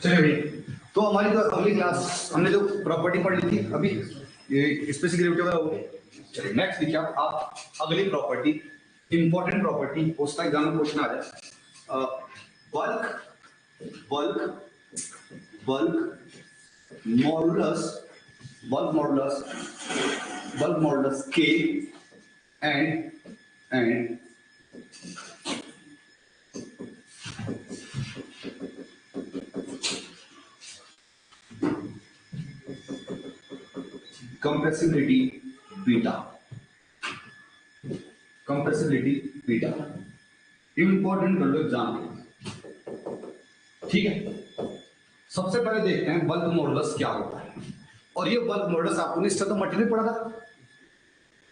चलिए भाई, तो हमारी जो अगली क्लास हमने जो प्रॉपर्टी पढ़ी थी अभी, ये स्पेसिफिक डेरिवेटिव वाला हो गया। चलिए नेक्स्ट देखिए आप अगली प्रॉपर्टी, इंपॉर्टेंट प्रॉपर्टी, उसका एग्जाम में क्वेश्चन आ जाए। Bulk bulk bulk modulus bulk modulus के एंड compressibility बीटा इंपॉर्टेंट कर लो एग्जाम के, ठीक है। सबसे पहले देखते हैं बल्क मॉडुलस क्या होता है। और ये बल्क मॉडुलस आपने स्ट्रेंथ ऑफ मटेरियल पढ़ा था,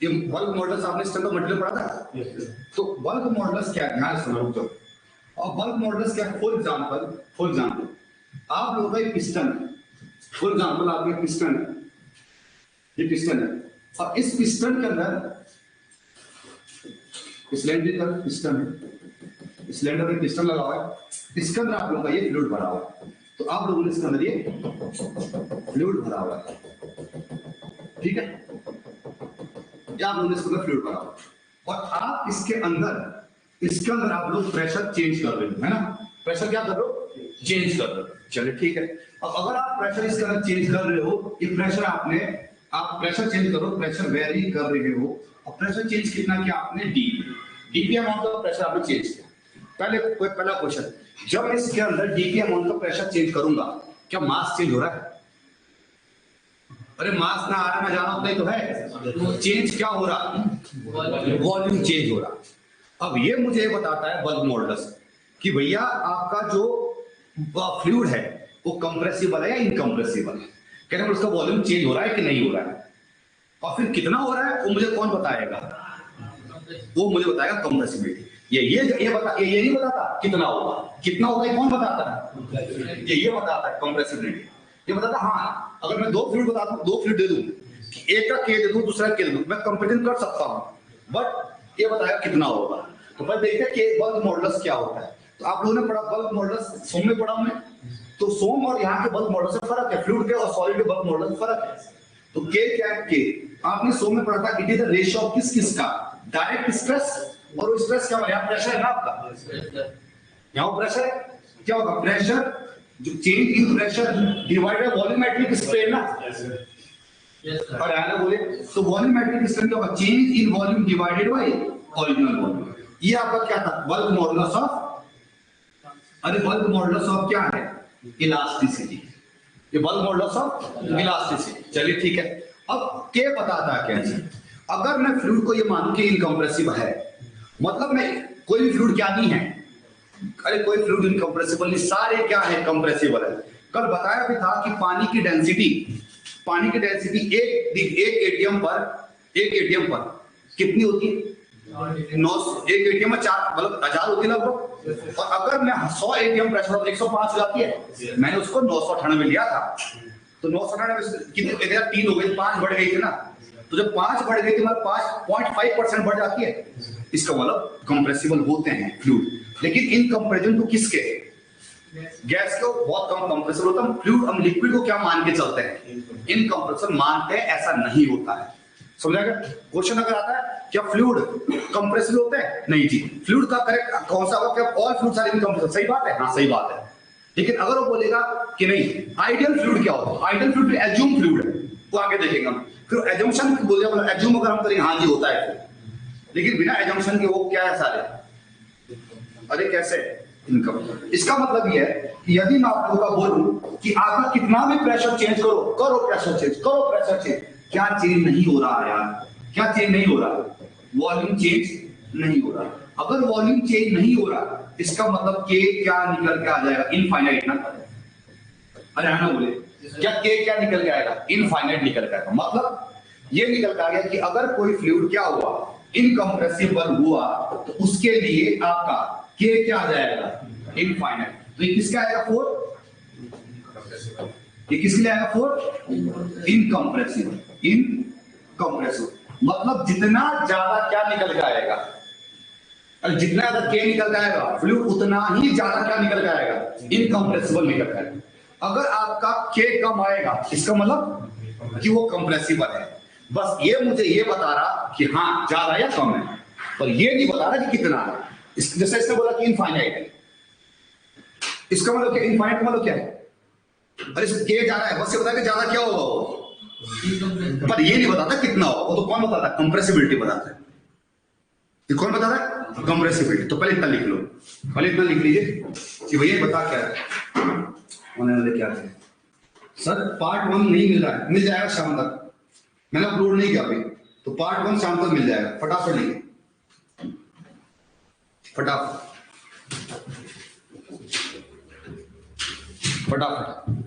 ये बल्क मॉडुलस आपने स्ट्रेंथ ऑफ मटेरियल पढ़ा था। तो बल्क मॉडुलस क्या है, ध्यान से समझो। और बल्क मॉडुलस क्या है, फॉर एग्जांपल आप लोगों का एक पिस्टन है, फॉर एग्जांपल आपका पिस्टन है, ये पिस्टन है, और इस पिस्टन के अंदर सिलेंड्रिकल पिस्टन है, सिलेंडर में पिस्टन लगा हुआ है, इसके अंदर आप लोगों का ये फ्लूइड भरा हुआ है। तो आप लोगों ने इसके अंदर ये फ्लूइड भरा हुआ है, ठीक है, या आप लोगों ने इसके अंदर फ्लूइड भरा हुआ है। और आप इसके अंदर आप लोग प्रेशर चेंज कर रहे हो, है ना। प्रेशर क्या कर रहे हो, चेंज कर रहे हो। चलिए ठीक है। अब अगर आप प्रेशर इसके अंदर चेंज कर रहे हो, ये प्रेशर आप प्रेशर चेंज करो, प्रेशर वेरी कर रहे हो, और प्रेशर चेंज कितना किया आपने, डीपी अमाउंट ऑफ प्रेशर आपने चेंज किया। पहला क्वेश्चन, जब मैं इसके अंदर DP amount of pressure change करूंगा, क्या मास चेंज हो रहा है? अरे मास ना आना ना जाना उतना ही तो है, चेंज क्या हो रहा, वॉल्यूम चेंज हो रहा। अब ये मुझे बताता है बल्क मॉडुलस कि भैया आपका जो फ्लूइड है वो कंप्रेसिबल है या इनकंप्रेसिबल है, कहने उसका वॉल्यूम चेंज हो रहा है कि नहीं हो रहा है। और फिर कितना हो रहा है वो मुझे कौन बताएगा, वो मुझे बताएगा कंप्रेसिबिलिटी। ये नहीं बताता कितना होगा ये कौन बताता है, ये बताता है कंप्रेसिबिलिटी। ये बताता हाँ, अगर मैं दो फ्लूइड बताता हूँ, दो फ्लूइड दे दूं, एक का के दे दूं, दूसरा के दे दूं, मैं कंपेरिजन कर सकता हूँ, बट ये बताएगा कितना होगा। तो पहले देखते हैं कि बल्क मॉडुलस क्या होता है। तो आप लोगों ने पढ़ा बल्क मॉडुलस, सोम में पढ़ा हमने। तो सोम और यहाँ के बल्क मॉडुलस से फर्क है, फ्लूइड के और सॉलिड के बल्क मॉडुलस से फर्क है। तो के क्या है, के आपने सोम में पढ़ा था, it is the ratio of किस का, डायरेक्ट स्ट्रेस, और वो स्ट्रेस क्या होगा, यहाँ प्रेशर है ना आपका, यहाँ प्रेशर है, क्या होगा, प्रेशर जो change in pressure divided volumetric strain ना, और आना बोले तो वॉल्यूमेट्रिक स्ट्रेन क्या होगा, change in volume divided by original volume. ये आपका क्या था, बल्क मॉडुलस ऑफ, अरे बल्क मॉडुलस ऑफ क्या है, इलास्टिसिटी, ये बल्क मॉडुलस ऑफ इलास्टिसिटी। चलिए ठीक है। अब के बताता है क्या चीज, अगर मैं फ्लूइड को ये मानूं कि इनकंप्रेसिबल है, मतलब मैं कोई भी फ्लूइड क्या नहीं है, अरे कोई फ्लूइड इनकंप्रेसिबल नहीं, सारे क्या है, कंप्रेसिबल है। कल बताया भी था कि पानी की डेंसिटी एक एटीएम पर कितनी होती है, 900, एक एटीएम में 4 मतलब 1000 होती है लगभग। और अगर मैं 100 एटीएम प्रेशर पर 105 हो जाती है, मैंने उसको 998 लिया था, तो 998 कितने 3 हो गई, 5 बढ़ गई थी ना। तो जब 5 बढ़ गई थी मतलब 5.5% बढ़ जाती है, इसका मतलब कंप्रेसिबल होते हैं फ्लूइड। लेकिन इन कंपैरिजन टू किसके, गैस को बहुत कम कंप्रेसिबल होता है। फ्लूइड हम लिक्विड को क्या मान के चलते हैं, इनकंप्रेसिबल मानते हैं, ऐसा नहीं होता है। समझाएगा क्वेश्चन अगर आता है क्या फ्लूइड कंप्रेसिबल होते हैं, नहीं जी। फ्लूइड का करेक्ट कौन सा होगा, क्या ऑल फ्लूइड्स आर इनकंप्रेसिबल, सही बात है, हाँ सही बात है। लेकिन अगर वो बोलेगा कि नहीं आइडियल फ्लूइड क्या होता है, आइडियल फ्लूइड एज्यूम फ्लूइड है, वो आगे देखेंगे हम। फिर एजम्पशन बोलेगा, एज्यूम अगर हम करेंगे हाँ जी होता है, लेकिन बिना एजम्पशन के वो क्या है सारे, अरे कैसे इनकम। इसका मतलब ये है कि यदि मैं आप लोगों का बोलूं कि आपका कितना भी प्रेशर चेंज करो प्रेशर चेंज, क्या चेंज नहीं हो रहा है यार, क्या चेंज नहीं हो रहा, वॉल्यूम चेंज नहीं हो रहा। अगर वॉल्यूम चेंज नहीं हो रहा, इसका मतलब के क्या निकल के आ जाएगा, इनफाइनाइट ना। अरे है ना बोले, क्या के क्या निकल के आएगा, इनफाइनाइट निकल के आएगा। मतलब ये निकल के आ गया कि अगर कोई फ्लूइड क्या हुआ, इनकंप्रेसिबल हुआ, तो उसके लिए आपका के क्या आ जाएगा, इनफाइनाइट। तो ये किसका आएगा, 4, ये किसके लिए आएगा, 4, इनकंप्रेसिबल। मतलब जितना ज्यादा क्या निकल के आएगा, और जितना ज्यादा के निकल के आएगा फ्लूइड, उतना ही ज्यादा क्या निकल के आएगा, इनकंप्रेसिबल निकल के आएगा। अगर आपका K कम आएगा इसका मतलब कि वो कंप्रेसिबल है। बस ये मुझे ये बता रहा कि हाँ ज्यादा या कम है, पर ये नहीं बता रहा कि कितना है। जैसे इसने बोला कि इनफाइनाइट है, इसका मतलब क्या? इनफाइनाइट मतलब क्या है? अरे K ज्यादा है, बस ये बता कि ज्यादा क्या होगा वो, पर ये नहीं बताता कितना होगा। वो तो कौन बताता है? कंप्रेसिबिलिटी बताता है। कौन बताता है? कंप्रेसिबिलिटी। तो पहले इतना लिख लो, पहले इतना लिख लीजिए कि भैया बता क्या है होने वाले, क्या है। सर पार्ट 1 नहीं मिल रहा है, मिल जाएगा शाम तक, मैंने अपलोड नहीं किया अभी, तो पार्ट 1 शाम तक मिल जाएगा। फटाफट लिखिए, फटाफट फटाफट।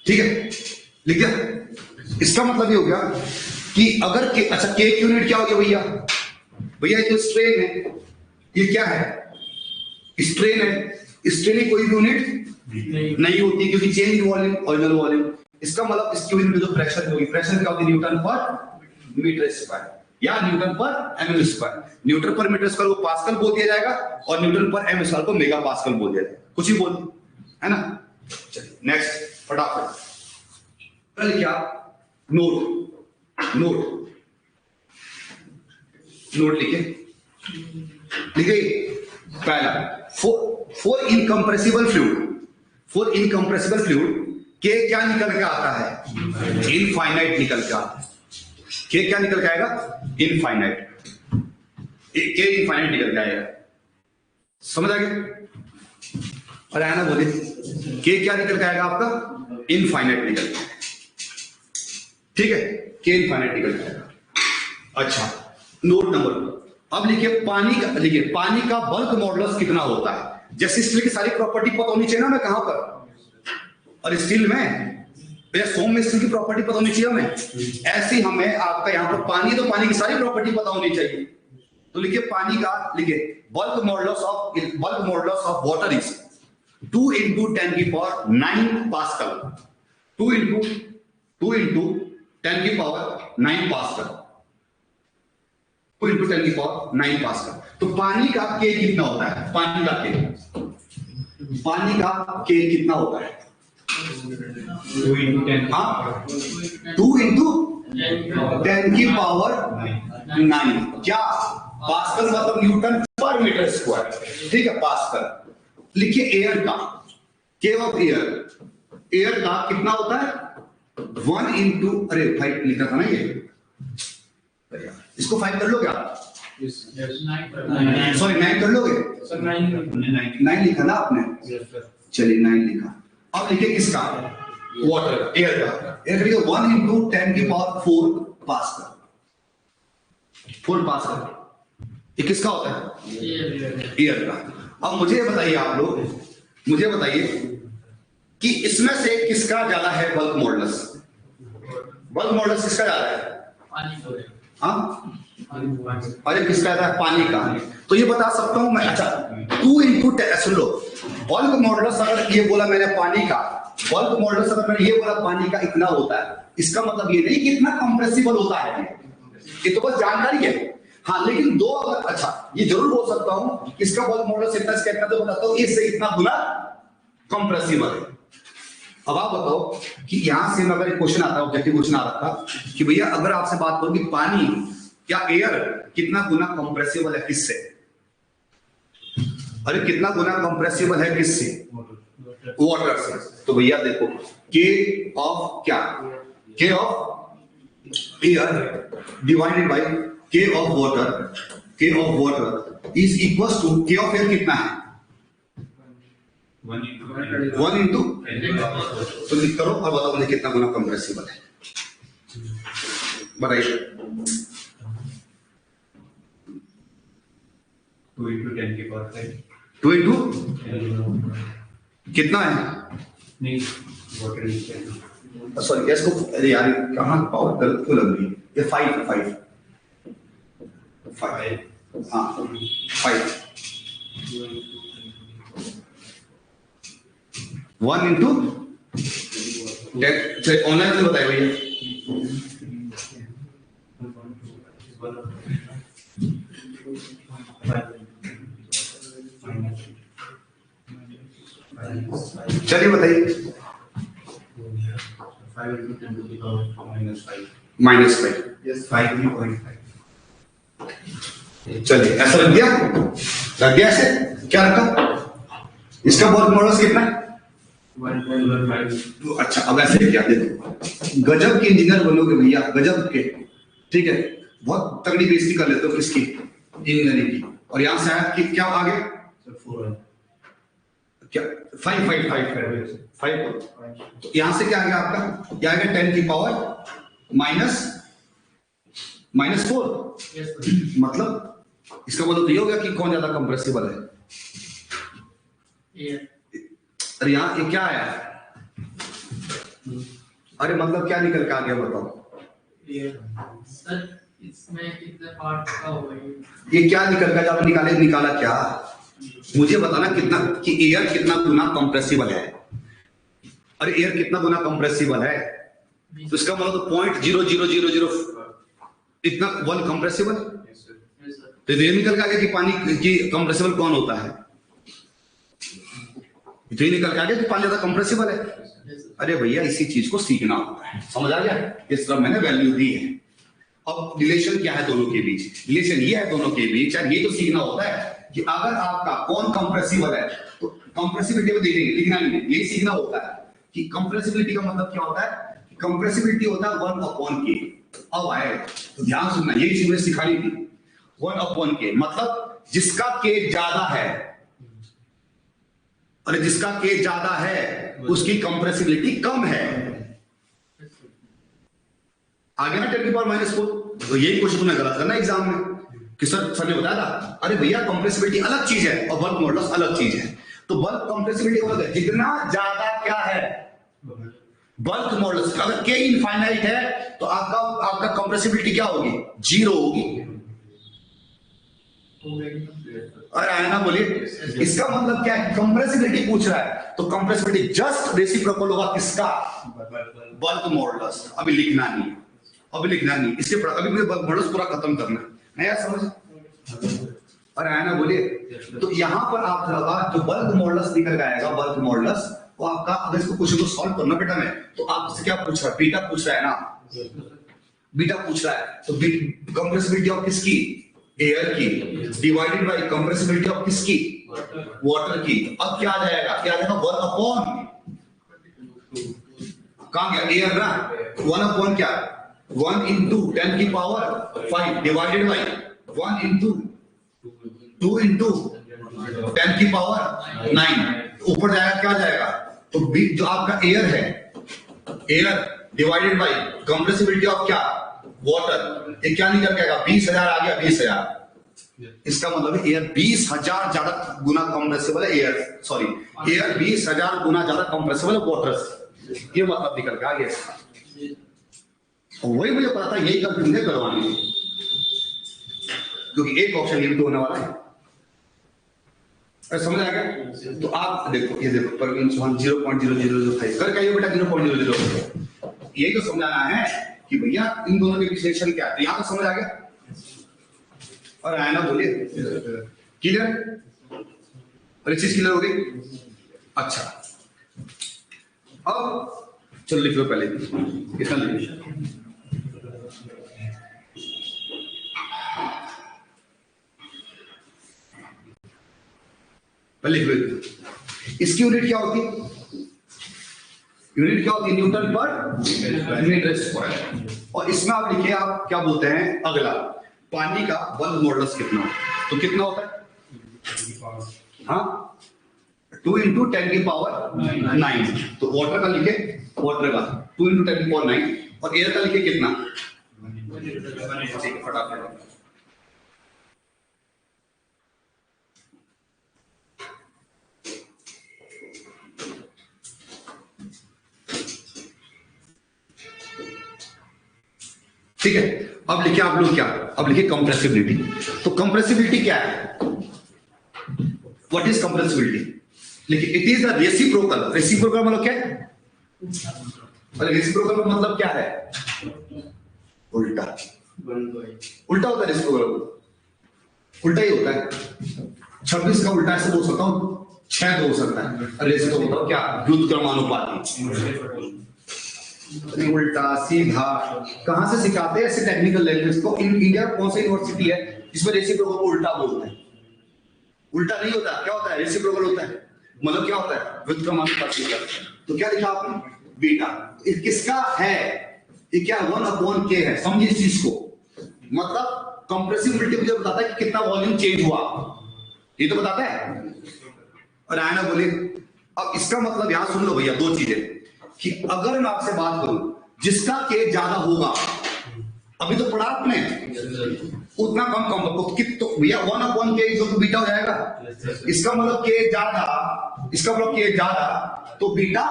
ठीक है, लिख दिया। इसका मतलब ये हो गया कि अगर अच्छा K की यूनिट क्या हो गया भैया? भैया ये तो स्ट्रेन है, ये क्या है? स्ट्रेन है। स्ट्रेन की कोई यूनिट नहीं होती क्योंकि change in volume, original volume. इसका मतलब इसकी यूनिट जो प्रेशर होगी, प्रेशर क्या होगी? न्यूटन पर मीटर स्क्वायर या न्यूटन पर एम स्क्वायर। न्यूटन पर मीटर स्क्वायर को पास्कल बोल दिया जाएगा और न्यूटन पर एम स्क्वायर को मेगा पास्कल बोल दिया जाएगा। कुछ ही बोल, है ना? चलिए नेक्स्ट फटाफट। कल क्या? नोट नोट नोट लिखे, लिखे। पहला for incompressible fluid, for incompressible fluid के क्या निकल के आता है? इनफाइनाइट निकल के आता है। के क्या निकल के आएगा? इनफाइनाइट। के इनफाइनाइट निकल के आएगा, समझ आ गया? और आना बोले के क्या निकल के आएगा आपका? इनफाइनाइट निकल के, ठीक है? के इनफाइनाइट निकल के आएगा। अच्छा नोट नंबर, अब लिखिए पानी का, लिखिए पानी का बल्क मॉडुलस कितना होता है? जैसे स्टील की सारी प्रॉपर्टी पता होनी चाहिए ना मैं कहां पर, और स्टील में सोम में स्टील की प्रॉपर्टी पता होनी चाहिए हमें। ऐसे हमें आपका यहाँ पर पानी, तो पानी की सारी प्रॉपर्टी पता होनी चाहिए। तो लिखिए पानी का, लिखिए bulk modulus of water is 2 into 10 की पावर 9 पास्कल। 2 into 10 की पावर 9 पास्कल। 2 into 10 की पावर 9 पास्कल। तो पानी का के कितना होता है? पानी का के कितना होता है? 2 into 10, हाँ 2 into 10 की पावर 9। क्या? पास्कल मतलब न्यूटन पर मीटर स्क्वायर, ठीक है? पास्कल। लिखिए एयर का, के ऑफ एयर का कितना होता है? 1 into, अरे 5 लिखा था ना ये, इसको 5 कर लो क्या? सॉरी 9 कर लोगे? 9 लिखा ना आपने? चलिए 9 लिखा। अब लिखिए किसका? वाटर, एयर का। एयर लिखिए 1 into 10 की पावर 4 पास्कल। 4 पास्कल ये किसका होता है? एयर का। अब मुझे बताइए आप लोग, मुझे बताइए कि इसमें से किसका ज्यादा है बल्क मॉडुलस? बल्क मॉडुलस किसका ज्यादा है? हाँ अरे किसका ज्यादा है? पानी का। तो ये बता सकता हूं मैं। अच्छा 2 into 10, सुन लो, बल्क मॉडुलस अगर ये बोला मैंने पानी का, बल्क मॉडुलस अगर मैंने ये बोला पानी का इतना होता है, इसका मतलब ये नहीं कि इतना कंप्रेसिबल होता है, ये तो बस जानकारी है। हाँ लेकिन दो अगर, अच्छा ये जरूर बोल सकता हूं इसका बल्क मॉडुलस इतना, इसका तो बताता हूं इससे इतना गुना कंप्रेसिबल है। अब आप बताओ कि यहां से अगर एक क्वेश्चन आता, ऑब्जेक्टिव क्वेश्चन आ रहा था कि भैया अगर आपसे बात करो कि पानी या एयर कितना गुना कंप्रेसिबल है किससे? अरे कितना गुना कंप्रेसिबल है किससे? वाटर से। तो भैया देखो के ऑफ क्या? K of air divided by K of water, K of water is equal to K of air कितना है? 1 इंटू तो लिख करो और बताओ मुझे कितना गुना कंप्रेसिबल है, बताइए। 2 into 10 की पावर 5 2 इंटू कितना है, नहीं वाटर सॉरी गैस को, अरे यार कहाँ पावर गलत क्यों लग रही है, ये 5 हाँ 5 1 इंटू 10, चलिए ऑनलाइन से बताइए भैया। चलिए बताइए। -5 yes 5.5 चलिए ऐसा लग गया ऐसे क्या रखा, इसका वर्क मॉडल्स कितना है 1.15 अच्छा अब ऐसे क्या देखो, गजब के इंजीनियर बनोगे भैया, गजब के, ठीक है, बहुत तगड़ी बेइज्जती कर लेते हो किसकी, इंजीनियरिंग की। और यहाँ से आया कि क्या आगे क्या 5 तो यहां से क्या आ गया आपका, क्या आ गया 10 की पावर -4 मतलब इसका मतलब ये हो गया कि कौन ज्यादा कंप्रेसिबल है, अरे यहाँ ये क्या आया, अरे मतलब क्या निकल के आ गया बताओ, सर इसमें कितने पार्ट का होगा ये क्या निकल का जब निकाला क्या, मुझे बताना कितना कि एयर कितना गुना कंप्रेसिबल है, अरे एयर कितना गुना कंप्रेसिबल है, तो इसका मतलब 0.0000 इतना 1 कंप्रेसिबल, तो ये निकल के आ गया कि पानी की कंप्रेसिबल कौन होता है, तो ये निकल के आ गया कि पानी ज्यादा कंप्रेसिबल है। अरे भैया इसी चीज को सीखना होता है, समझ आ गया, इस तरह मैंने वैल्यू दी है। अब रिलेशन क्या है दोनों के बीच, रिलेशन ये है दोनों के बीच, और ये तो सीखना होता है कि अगर आपका कौन कंप्रेसिबल है तो कंप्रेसिबिलिटी में देखेंगे, लिखना नहीं है, यही सीखना होता है कि कंप्रेसिबिलिटी का मतलब क्या होता है, कंप्रेसिबिलिटी होता है 1/k। अब आए तो ध्यान सुनना, यही चीज मुझे सिखानी थी, 1/k मतलब जिसका k ज्यादा है, और जिसका k ज्यादा है उसकी कंप्रेसिबिलिटी कम है, आगे ना 10 की पावर -4, तो यही क्वेश्चन तुमने गलत करना एग्जाम में कि सर ने बताया था, अरे भैया कंप्रेसिबिलिटी अलग चीज है और बल्क मॉडुलस अलग चीज है, तो बल्क कंप्रेसिबिलिटी अलग है, जितना ज्यादा क्या है बल्क मॉडुलस, अगर k इनफाइनाइट है तो आपका कंप्रेसिबिलिटी क्या होगी, 0 होगी। अरे आया ना बोलिए, इसका मतलब क्या है, कंप्रेसिबिलिटी पूछ रहा है तो कंप्रेसिबिलिटी जस्ट रेसिप्रोकल होगा किसका, बल्क मॉडुलस। अभी लिखना नहीं, इसके अभी मुझे बल्क मॉडुलस पूरा खत्म करना है यार, समझ, अरे आया ना बोलिए। तो यहां पर आप जो बल्क मॉडुलस निकल जाएगा, बल्क मॉडुलस वो आपका, अगर इसको क्वेश्चन को सॉल्व करना बेटा में, तो आपसे क्या पूछ रहा है, बीटा पूछ रहा है ना, बीटा पूछ रहा है, तो कंप्रेसिबिलिटी ऑफ किसकी, एयर की, डिवाइडेड बाय कंप्रेसिबिलिटी ऑफ किसकी, वाटर की। अब क्या आ जाएगा, 1/, कहां गया एयर ना, 1/, क्या 1 into 10 की power 5 divided by 1 into 2 into 10 की पावर 9, ऊपर जाएगा क्या जाएगा, तो जो आपका एयर है, air divided by compressibility of क्या, वाटर, ये क्या निकल के आएगा, 20,000 आ गया, 20,000। इसका मतलब है एयर 20,000 ज्यादा गुना कंप्रेसिबल है, एयर 20,000 गुना ज्यादा कंप्रेसिबल है वाटर से, ये मतलब निकल के आ गया। वही मुझे पता था, यही कल तुमने करवानी है, क्योंकि एक ऑप्शन ये भी तो होने वाला है, समझ आ गया। तो आप देखो, ये देखो परवीन चौहान 0.0005 कर क्या ये बेटा 0.00, यही तो समझाना है कि भैया इन दोनों के विश्लेषण क्या है, तो यहां तो समझ आ गया, और आया ना बोलिए, क्लियर, और चीज क्लियर हो गई। अच्छा अब चलो लिख लो, पहले कितना लिखिए, लिख लो, इसकी यूनिट क्या होती है, न्यूटन पर मीटर स्क्वायर, और इसमें आप लिखिए, आप क्या बोलते हैं, अगला पानी का बल्क मॉडुलस कितना, तो कितना होता है, हाँ 2 into 10 की पावर 9। तो वाटर का लिखे, वाटर का 2 into 10 की पावर 9, और एयर का लिखे कितना? ठीक है, फटाफट। ठीक है, अब लिखे आप लोग क्या? अब लिखे कंप्रेसिबिलिटी। तो कंप्रेसिबिलिटी क्या है? What is compressibility? लिखिए, it is the reciprocal. Reciprocal मतलब क्या है? रेसिप्रोकल मतलब क्या है? उल्टा। उल्टा होता है रेसिप्रोकल, उल्टा ही होता है। 26 का उल्टा ऐसे बोल सकता हूं, 6 हो सकता है। रेसिप्रोकल मतलब क्या? व्युत्क्रमानुपाती। उल्टा सीधा कहां से सिखाते हैं ऐसे टेक्निकल लैंग्वेज को? इंडिया कौन सी यूनिवर्सिटी है जिसमें रेसिप्रोकल को उल्टा बोलते हैं? उल्टा नहीं होता, क्या होता है? रेसिप्रोकल होता है। मतलब क्या होता है? व्युत्क्रमानुपाती। तो क्या लिखा आपने? बीटा। किसका है ये? क्या 1/k है? समझिए इस चीज को। मतलब कंप्रेसिबिलिटी मुझे बताता है कि कितना वॉल्यूम चेंज हुआ, ये तो बताता है। और आया ना बोले, अब इसका मतलब यहां सुन लो भैया, दो चीजें कि अगर मैं आपसे बात करूं जिसका के ज्यादा होगा, अभी तो पढ़ा आपने, उतना कम कम तो भैया 1/k बीटा हो जाएगा। इसका मतलब के ज्यादा, इसका मतलब के ज्यादा तो बीटा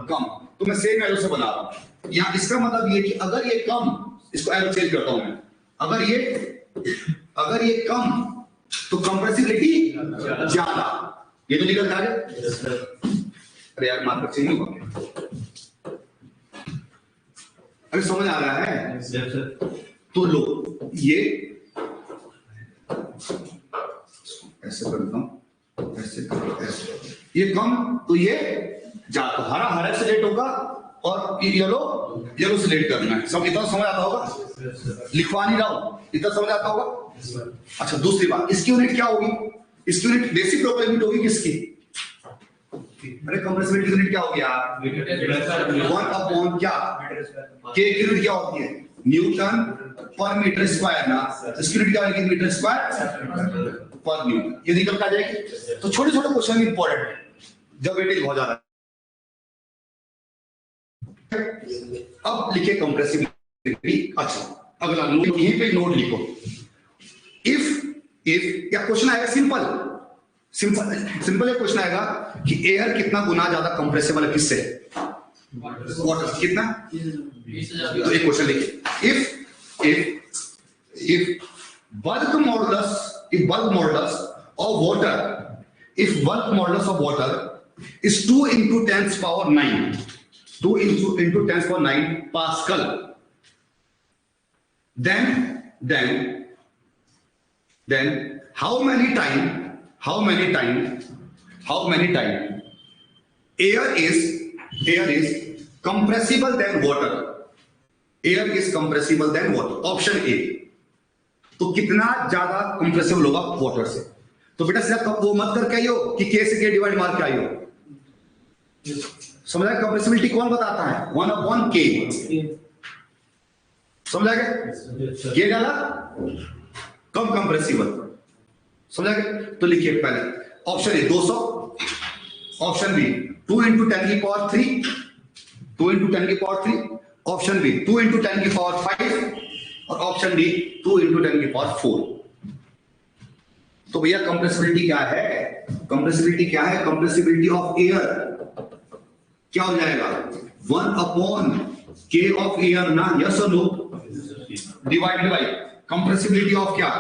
कम। तो मैं सेम एरो से बना रहा हूं यहां। इसका मतलब ये कि अगर ये कम, इसको एरो चेंज करता हूं मैं, अगर ये कम तो कंप्रेसिबिलिटी ज्यादा। ये तो निकल जा रहा। अरे यार मार्कर चेंज नहीं हुआ, अरे समझ आ रहा है? तो लो ये ऐसे करता हूं, ऐसे करता, ऐसे। ये कम तो ये ज्यादा। तो हरा हरा से लेट होगा और येलो येलो से लेट करना है। सब इतना समझ आता होगा? लिखवा नहीं रहा हूं, इतना समझ आता होगा? अच्छा, दूसरी बात, इसकी यूनिट क्या होगी? इसकी यूनिट रेसिप्रोकल यूनिट होगी किसकी? अरे कंप्रेसिबिलिटी यूनिट क्या होगी यार? 1/, क्या के की यूनिट क्या होती है? न्यूटन पर मीटर स्क्वायर ना। इसकी यूनिट क्या होगी? मीटर स्क्वायर पर न्यूटन। ये निकल आ जाएगी। तो छोटे छोटे क्वेश्चन इंपॉर्टेंट है जब वेटेज बहुत ज्यादा। अब लिखे कंप्रेसिबिलिटी। अच्छा, अगला नोट, यहीं पे नोट लिखो। इफ या क्वेश्चन आएगा सिंपल एक क्वेश्चन आएगा कि एयर कितना गुना ज्यादा कंप्रेसिबल है किससे? वाटर। कितना? तो एक क्वेश्चन लिखिए, if bulk modulus of water is 2 into 10 power 9, 2 into 10 power 9 Pascal, then how many time air is compressible than water? Air is compressible than water, option A. तो कितना ज्यादा कंप्रेसिबल होगा वाटर से? तो बेटा सिर्फ वो मत करके आइयो कि के से के डिवाइड मार के आइयो। समझा? कंप्रेसिबिलिटी कौन बताता है? 1/k। समझा गया? ये डाला कम कंप्रेसिबल। समझा गया? तो लिखिए पहले option A 200, option B 2 into 10 की पावर 3, 2 into 10 की पावर 3, ऑप्शन बी 2 into 10 की पावर 5, और ऑप्शन डी 2 into 10 की पावर 4। तो भैया कंप्रेसिबिलिटी क्या है? कंप्रेसिबिलिटी ऑफ एयर क्या हो जाएगा? 1/k ऑफ एयर ना। यस और no? Divided by compressibility of क्या?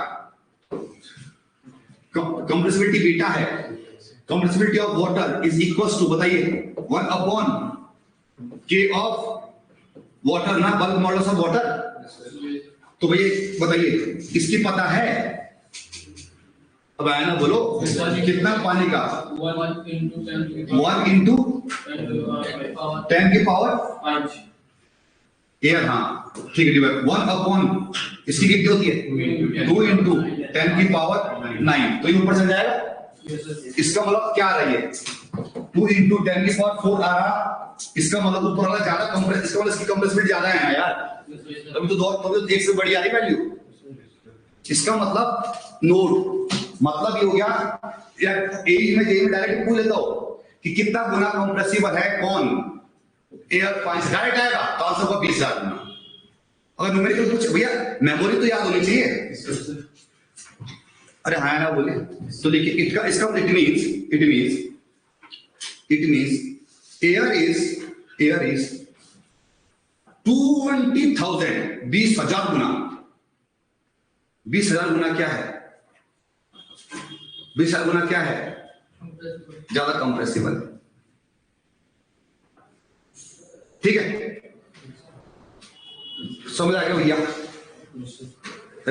कंप्रेसिबिलिटी बीटा है। Compressibility of water is equal to, बताइए, 1/k ऑफ वाटर ना, बल्क मॉडुलस ऑफ वाटर। तो भैया बताइए, इसकी पता है? अब आया ना, बोलो कितना पानी का? 1 into 10 की पावर 5 एयर। हाँ ठीक है, 1/, इसकी कितनी होती है? 2 into 10 की पावर 9। तो ये ऊपर चल जाएगा। इसका मतलब क्या आ रही है? 2 into 10 की पावर 4 आ रहा। इसका मतलब ऊपर वाला ज्यादा कंप्रेस, इसका मतलब इसकी कंप्रेसिबिलिटी ज्यादा है यार। तभी तो एक से बड़ी आ रही वैल्यू। इसका मतलब नोट, मतलब ये हो गया यार, ए में डायरेक्ट पूछ लेता हूं कि कितना गुना कंप्रेसिबल है कौन, एयर 5 डायरेक्ट आएगा तो आंसर होगा 20,000 गुना। अगर न्यूमेरिकल पूछे भैया मेमोरी तो याद होनी चाहिए, अरे हाँ ना बोले तो देखिए इसका इसका इट मीन्स एयर इज 20,000 20,000 गुना। 20,000 गुना क्या है? 20,000 गुना क्या है? ज्यादा कंप्रेसिबल। ठीक है, समझ आ गया भैया?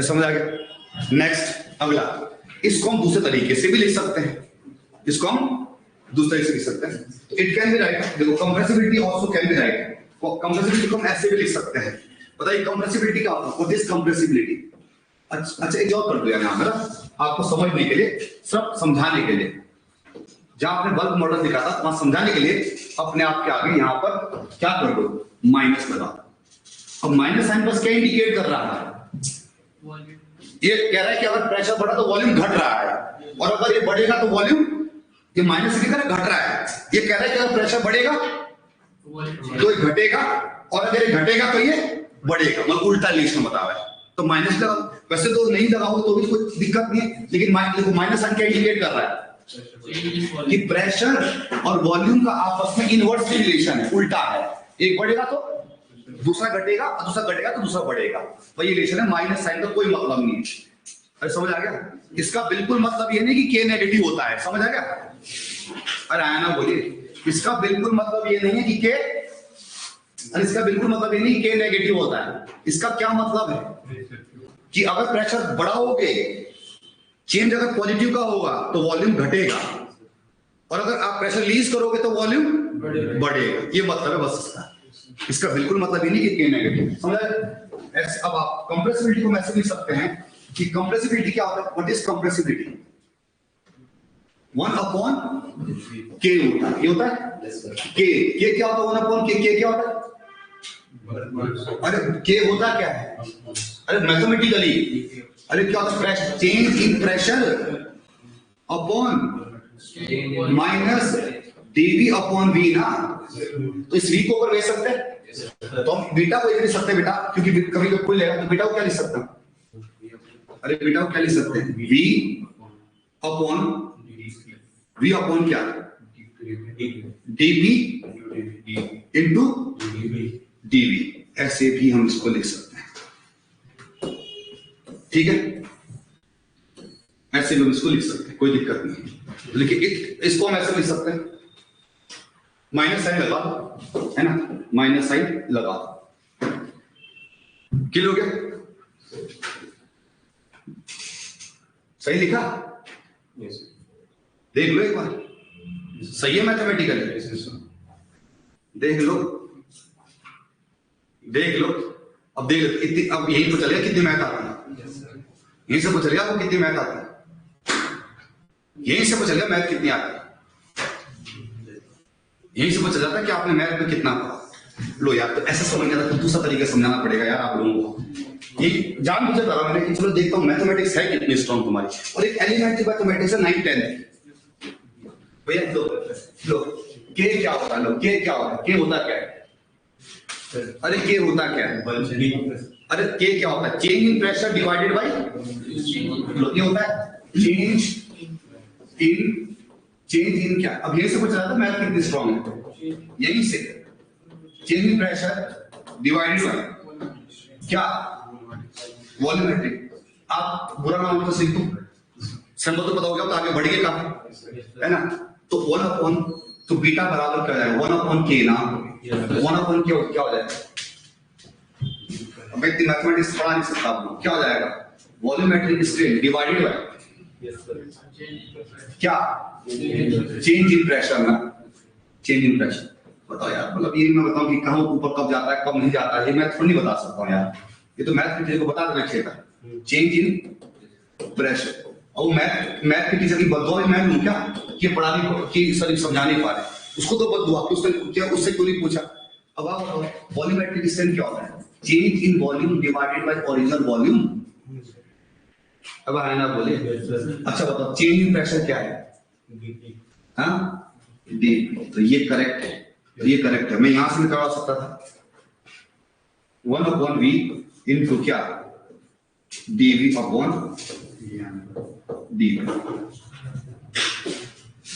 समझ आ गया। नेक्स्ट अगला, इसको हम दूसरे तरीके से भी लिख सकते हैं, इसको हम दूसरे तरीके से लिख सकते हैं। इट कैन बी राइट, देखो compressibility also can be right. Compressibility को हम ऐसे भी लिख सकते हैं। बताइए कंप्रेसिबिलिटी क्या होता है? What is compressibility? अच्छा एक और कर दो यहां पर आपको समझने के लिए, सब समझाने के लिए। जहां आपने बल्ब मॉडल दिखा था वहां समझाने के लिए अपने आप के आगे यहां पर क्या कर दो, माइनस लगा। अब माइनस साइन बस क्या इंडिकेट कर रहा है? ये कह रहा है कि अगर प्रेशर बढ़ा तो वॉल्यूम घट रहा है, और अगर ये बढ़ेगा तो वॉल्यूम, ये माइनस की तरह घट रहा है। ये कह रहा है कि अगर प्रेशर बढ़ेगा तो ये घटेगा, और अगर ये घटेगा तो ये बढ़ेगा, मतलब उल्टा रिलेशन बता रहा है। तो माइनस लगा, वैसे तो नहीं लगाओ तो भी कोई दिक्कत नहीं है, लेकिन माइनस साइन क्या इंडिकेट कर रहा है कि प्रेशर और वॉल्यूम का आपस में इनवर्स रिलेशन है, उल्टा है। एक बढ़ेगा तो दूसरा घटेगा, और दूसरा घटेगा तो दूसरा बढ़ेगा, तो ये रिलेशन है। माइनस साइन का कोई मतलब नहीं है। अरे समझ आ गया? इसका बिल्कुल मतलब ये नहीं कि के नेगेटिव होता है, समझ आ गया? अरे आया ना बोलिए, इसका बिल्कुल मतलब ये नहीं है कि के, अरे इसका बिल्कुल मतलब ये नहीं कि के नेगेटिव होता है। इसका क्या मतलब है कि अगर प्रेशर बढ़ाओगे, चेंज अगर पॉजिटिव का होगा तो वॉल्यूम घटेगा, और अगर आप प्रेशर रिलीज करोगे तो वॉल्यूम बढ़ेगा। ये मतलब है बस इसका। इसका बिल्कुल मतलब ये नहीं कि के नेगेटिव, समझ आया? अब आप कंप्रेसिबिलिटी को ऐसे लिख सकते हैं कि कंप्रेसिबिलिटी क्या होता है? What is compressibility? 1 अपॉन के होता है। ये होता है के क्या होता है? 1 अपॉन के क्या होता है? अरे के होता क्या है? अरे मैथमेटिकली, अरे क्या होता है? Pressure, change in pressure upon minus dv upon v ना। तो इस v को अगर ले सकते हैं तो हम बीटा को लिख सकते हैं बेटा, क्योंकि कभी कभी कोई लेगा तो बीटा को क्या लिख सकते हैं? अरे बीटा को क्या लिख सकते हैं? v अपॉन क्या? dv इंटू dv, ऐसे भी हम इसको लिख सकते हैं। ठीक है, ऐसे भी हम इसको लिख सकते हैं, कोई दिक्कत नहीं। लेकिन इसको हम ऐसे लिख सकते हैं, माइनस साइन लगा, है ना, माइनस साइन लगा। क्लियर हो गया? सही लिखा? देख लो एक बार, सही है मैथमेटिकल? देख लो, देख लो। अब देख लो इतनी, अब यही तो चलेगा कितनी मैथ आती है, यही से पूछ लिया आपको कितनी मैथ आती है, यही से पूछ लिया मैथ कितनी आती है, यही से पूछा जाता है कि आपने मैथ में कितना पढ़ा। लो यार, तो ऐसा समझना था तो दूसरा तरीका समझाना पड़ेगा यार आप लोगों को। ये जान बुझे करा मैंने कि चलो देखता हूँ मैथमेटिक्स है कितनी स्ट्रॉन्ग तुम्हारी, और एक एलिमेंट्री मैथमेटिक्स है 9th 10th। भैया लो के क्या होता है? लो के क्या होता है? के होता क्या है? अरे के होता क्या है? अरे के क्या होता है? Change in pressure divided by, लो ये होता है चेंज इन क्या? अब यही से पूछा जाता है मैथ कितनी स्ट्रॉन्ग है, यही से change in pressure divided bye क्या? वॉल्यूमेट्रिक। आप बुरा नाम तो सीख दो, सिंबल तो पता हो गया तो आगे बढ़ गए काफी, है ना? तो 1 अपॉन, तो बीटा बराबर क्या है? 1 अपॉन के ना, 1 अपॉन क्या हो जाएगा? अब इतनी मैथमेटिक्स पढ़ा नहीं सकता आपको, क्या हो जाएगा? वॉल्यूमेट्रिक स्ट्रेन डिवाइडेड बाय क्या? चेंज इन प्रेशर ना, चेंज इन प्रेशर। बताओ यार, मतलब ये मैं बताऊं कि कहां ऊपर कब जाता है कब नहीं जाता है, ये मैं थोड़ी नहीं बता सकता हूं यार, ये तो मैथ टीचर को बता देना चाहिए। चेंज इन प्रेशर, और मैथ के टीचर की बददुआ भी मैं लूं क्या कि पढ़ा नहीं कि सर समझा नहीं पा रहे, उसको तो बददुआ, उससे क्यों नहीं पूछा। अब आप बताओ वॉल्यूमेट्रिक स्ट्रेन क्या होता है? Change in volume divided by original volume. अब है ना बोले, अच्छा बताओ चेंज इन प्रेशर क्या है? हाँ डी। तो ये करेक्ट है, तो ये करेक्ट है। मैं यहां से निकाल सकता था 1/v इनटू क्या, dv अपॉन डी।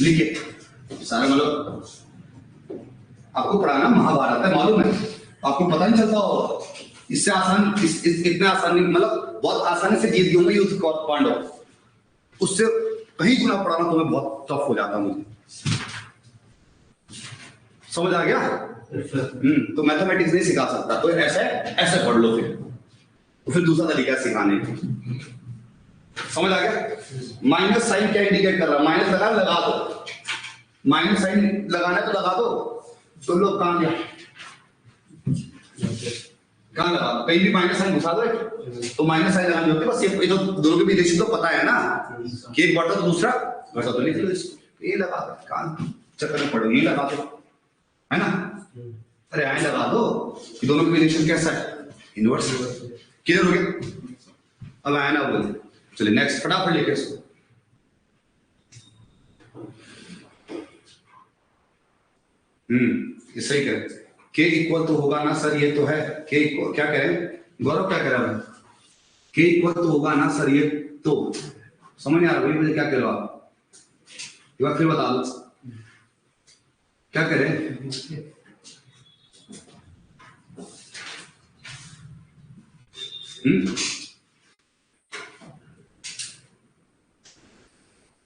लिखिए सारा, मतलब आपको पढ़ाना महाभारत है, मालूम है, आपको पता नहीं चलता होगा। इससे आसान इतने आसानी, मतलब बहुत आसानी से जीत गए युद्ध पांडव, उससे कहीं गुना पढ़ाना तुम्हें बहुत टफ हो जाता मुझे। समझ आ गया? तो मैथमेटिक्स नहीं सिखा सकता, तो ऐसे ऐसे पढ़ लो, फिर दूसरा तरीका सिखाने का। समझ आ गया? माइनस साइन क्या इंडिकेट कर रहा है? माइनस लगा दो, माइनस साइन लगाना है तो लगा दो। तो लोग कहां गया, कहां लगा, कहीं भी माइनस साइन घुसा दो, तो माइनस साइन लगानी होती है बस। ये तो दोनों के बीच तो पता है ना कि एक बढ़ता तो दूसरा घटा, तो लिख लो इसको, ये लगा दो, कहां चक्कर में पड़ो, ये लगा दो, है ना? अरे आए लगा दो कि दोनों का रिलेशन कैसा है, इनवर्स। क्लियर हो गया? अब आए ना बोले, चलिए नेक्स्ट फटाफट लिखे इसको। ये सही करें, के इक्वल तो होगा ना सर, ये तो है के इक्वल, क्या करें गौरव, क्या कह रहा है? के इक्वल तो होगा ना सर, ये तो समझ नहीं आ रहा मुझे, क्या कह रहे हो आप? एक बार फिर बता दो क्या करें।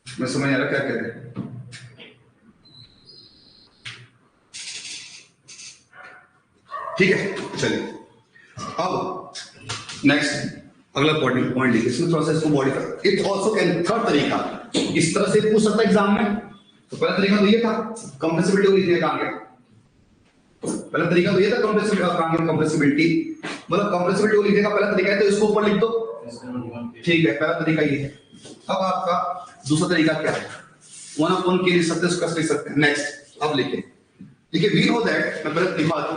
मैं समझ आ रहा क्या कह रहे हैं। ठीक है, चलिए अब नेक्स्ट अगला पॉइंट लिखिए। इसमें थोड़ा सा इसको modify, it also can, third तरीका इस तरह से पूछ सकता है एग्जाम में। तो पहला तरीका तो ये था, कंप्रेसिबिलिटी को लिखने का, कहां गया पहला तरीका? तो ये था कंप्रेसिबिलिटी, कहां गया कंप्रेसिबिलिटी, मतलब कंप्रेसिबिलिटी को लिखने का पहला तरीका है, तो इसको ऊपर लिख दो। ठीक है, पहला तरीका ये है। अब आपका दूसरा तरीका क्या है? 1/k लिख सकते हैं, उसका लिख सकते हैं। नेक्स्ट अब लिखिए, देखिए वी नो दैट, मैं पहले लिखा दूं,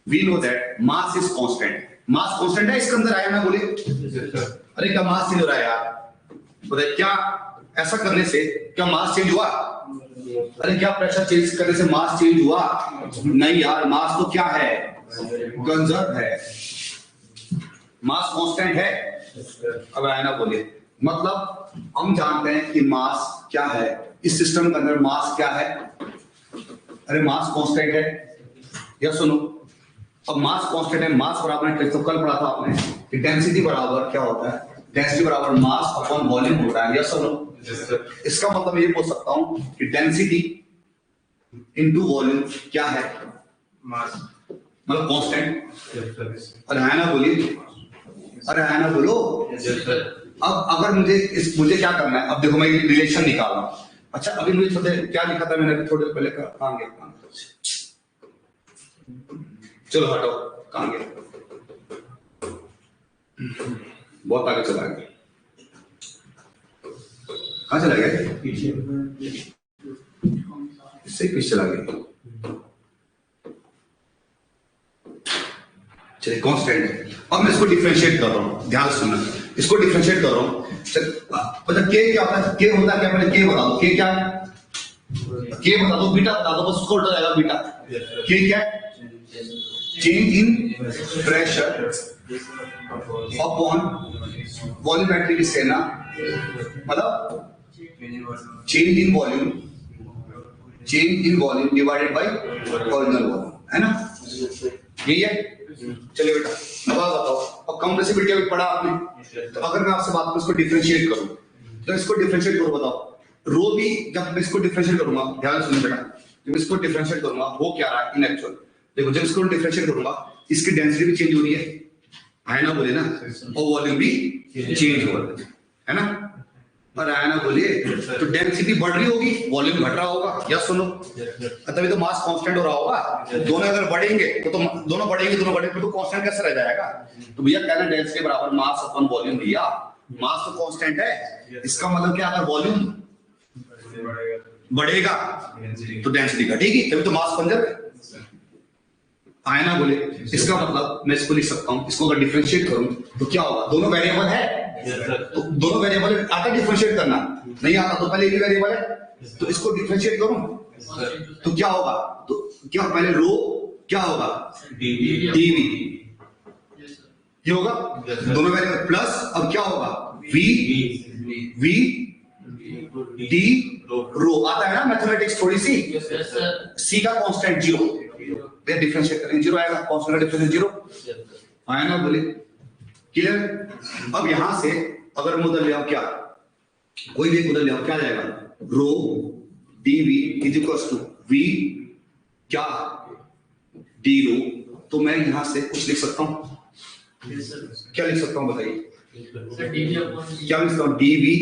we know that mass is constant. Mass constant है, इसके अंदर आया ना, बोले अरे क्या मास चेंज हो रहा है यार, बताइए क्या ऐसा करने से क्या मास चेंज हुआ? अरे क्या प्रेशर चेंज करने से मास चेंज हुआ? नहीं यार, मास तो क्या है, कंजर्व है, मास कांस्टेंट है। अब आया ना, बोले मतलब हम जानते हैं कि मास क्या है, इस सिस्टम के अंदर मास क्या है? अरे मास कांस्टेंट है, या सुनो, अब मास कांस्टेंट है, मास बराबर, तो कल पढ़ा था आपने कि डेंसिटी बराबर क्या होता है, डेंसिटी बराबर मास अपॉन वॉल्यूम होता है, या सुनो। इसका मतलब ये बोल सकता हूं कि डेंसिटी इनटू वॉल्यूम क्या है, मास, मतलब कांस्टेंट। अरे है ना, बोलिए, अरे है ना, बोलो। अब अगर मुझे क्या करना है, अब देखो मैं रिलेशन निकाल रहा हूं। अच्छा अभी मुझे थोड़े क्या लिखा था मैंने, थोड़े पहले कहां गया, चलो हटाओ, कहां गया, बहुत आगे चला गया, कहां चला गया, इससे पीछे चला गया। चलिए कांस्टेंट है, अब मैं इसको डिफरेंशिएट कर रहा हूं, ध्यान से सुनना, इसको डिफरेंशिएट कर रहा हूं। मतलब के क्या होता है, के होता है क्या, पहले के बता दो, के क्या है, के बता दो, बीटा बता दो, बस उसको उल्टा जाएगा बीटा। के क्या है, change in pressure upon volumetric strain, मतलब change in volume divided by original volume, है ना, यही है। चलिए बेटा अब आप बताओ, अब कंप्रेसिबिलिटी अभी पढ़ा आपने, तो अगर मैं आपसे बात करूं इसको डिफरेंशिएट करूं, तो इसको डिफरेंशिएट करो, बताओ रो भी, जब मैं इसको डिफरेंशिएट करूंगा, ध्यान सुनिए बेटा, जब इसको डिफरेंशिएट करूंगा वो क्या रहा है इन एक्चुअल, देखो जब इसको डिफरेंशिएट करूंगा इसकी डेंसिटी भी चेंज हो रही है ना, बोले ना, और वॉल्यूम भी चेंज हो रहा है ना, और है ना, बोलिए, तो डेंसिटी बढ़ रही होगी, वॉल्यूम घट रहा होगा, या सुनो, तभी तो मास कांस्टेंट हो रहा होगा। दोनों अगर बढ़ेंगे तो दोनों बढ़ेंगे तो कांस्टेंट कैसे रह जाएगा? तो भैया कहना डेंसिटी बराबर मास अपॉन वॉल्यूम, भैया मास तो कांस्टेंट है, इसका मतलब क्या, अगर वॉल्यूम बढ़ेगा तो डेंसिटी घटेगी, तभी तो मास कंजर्व है। आया ना बोले? इसका मतलब मैं इसको लिख सकता हूं, इसको अगर डिफरेंशिएट करूं तो क्या होगा? दोनों वेरिएबल है, तो दोनों वेरिएबल आता डिफरेंशिएट करना नहीं आता, तो पहले ये वेरिएबल है तो इसको डिफरेंशिएट करूं तो क्या होगा? तो क्या पहले रो क्या होगा? डीवी ये होगा, दोनों वेरिएबल प्लस अब क्या होगा? वी डी रो। आता है ना मैथमेटिक्स थोड़ी सी? सी का कांस्टेंट 0, डिफरेंशिएट करेंगे 0 आएगा, कांस्टेंट का डिफरेंस 0 आया ना बोले? क्लियर? अब यहां से अगर मैं उधर ले आऊं, क्या कोई भी उधर ले आऊं, क्या जाएगा? Rho dV is equals to V क्या डी रो। तो मैं यहां से कुछ लिख सकता हूं, क्या लिख सकता हूं बताइए? क्या लिख सकता हूं? DV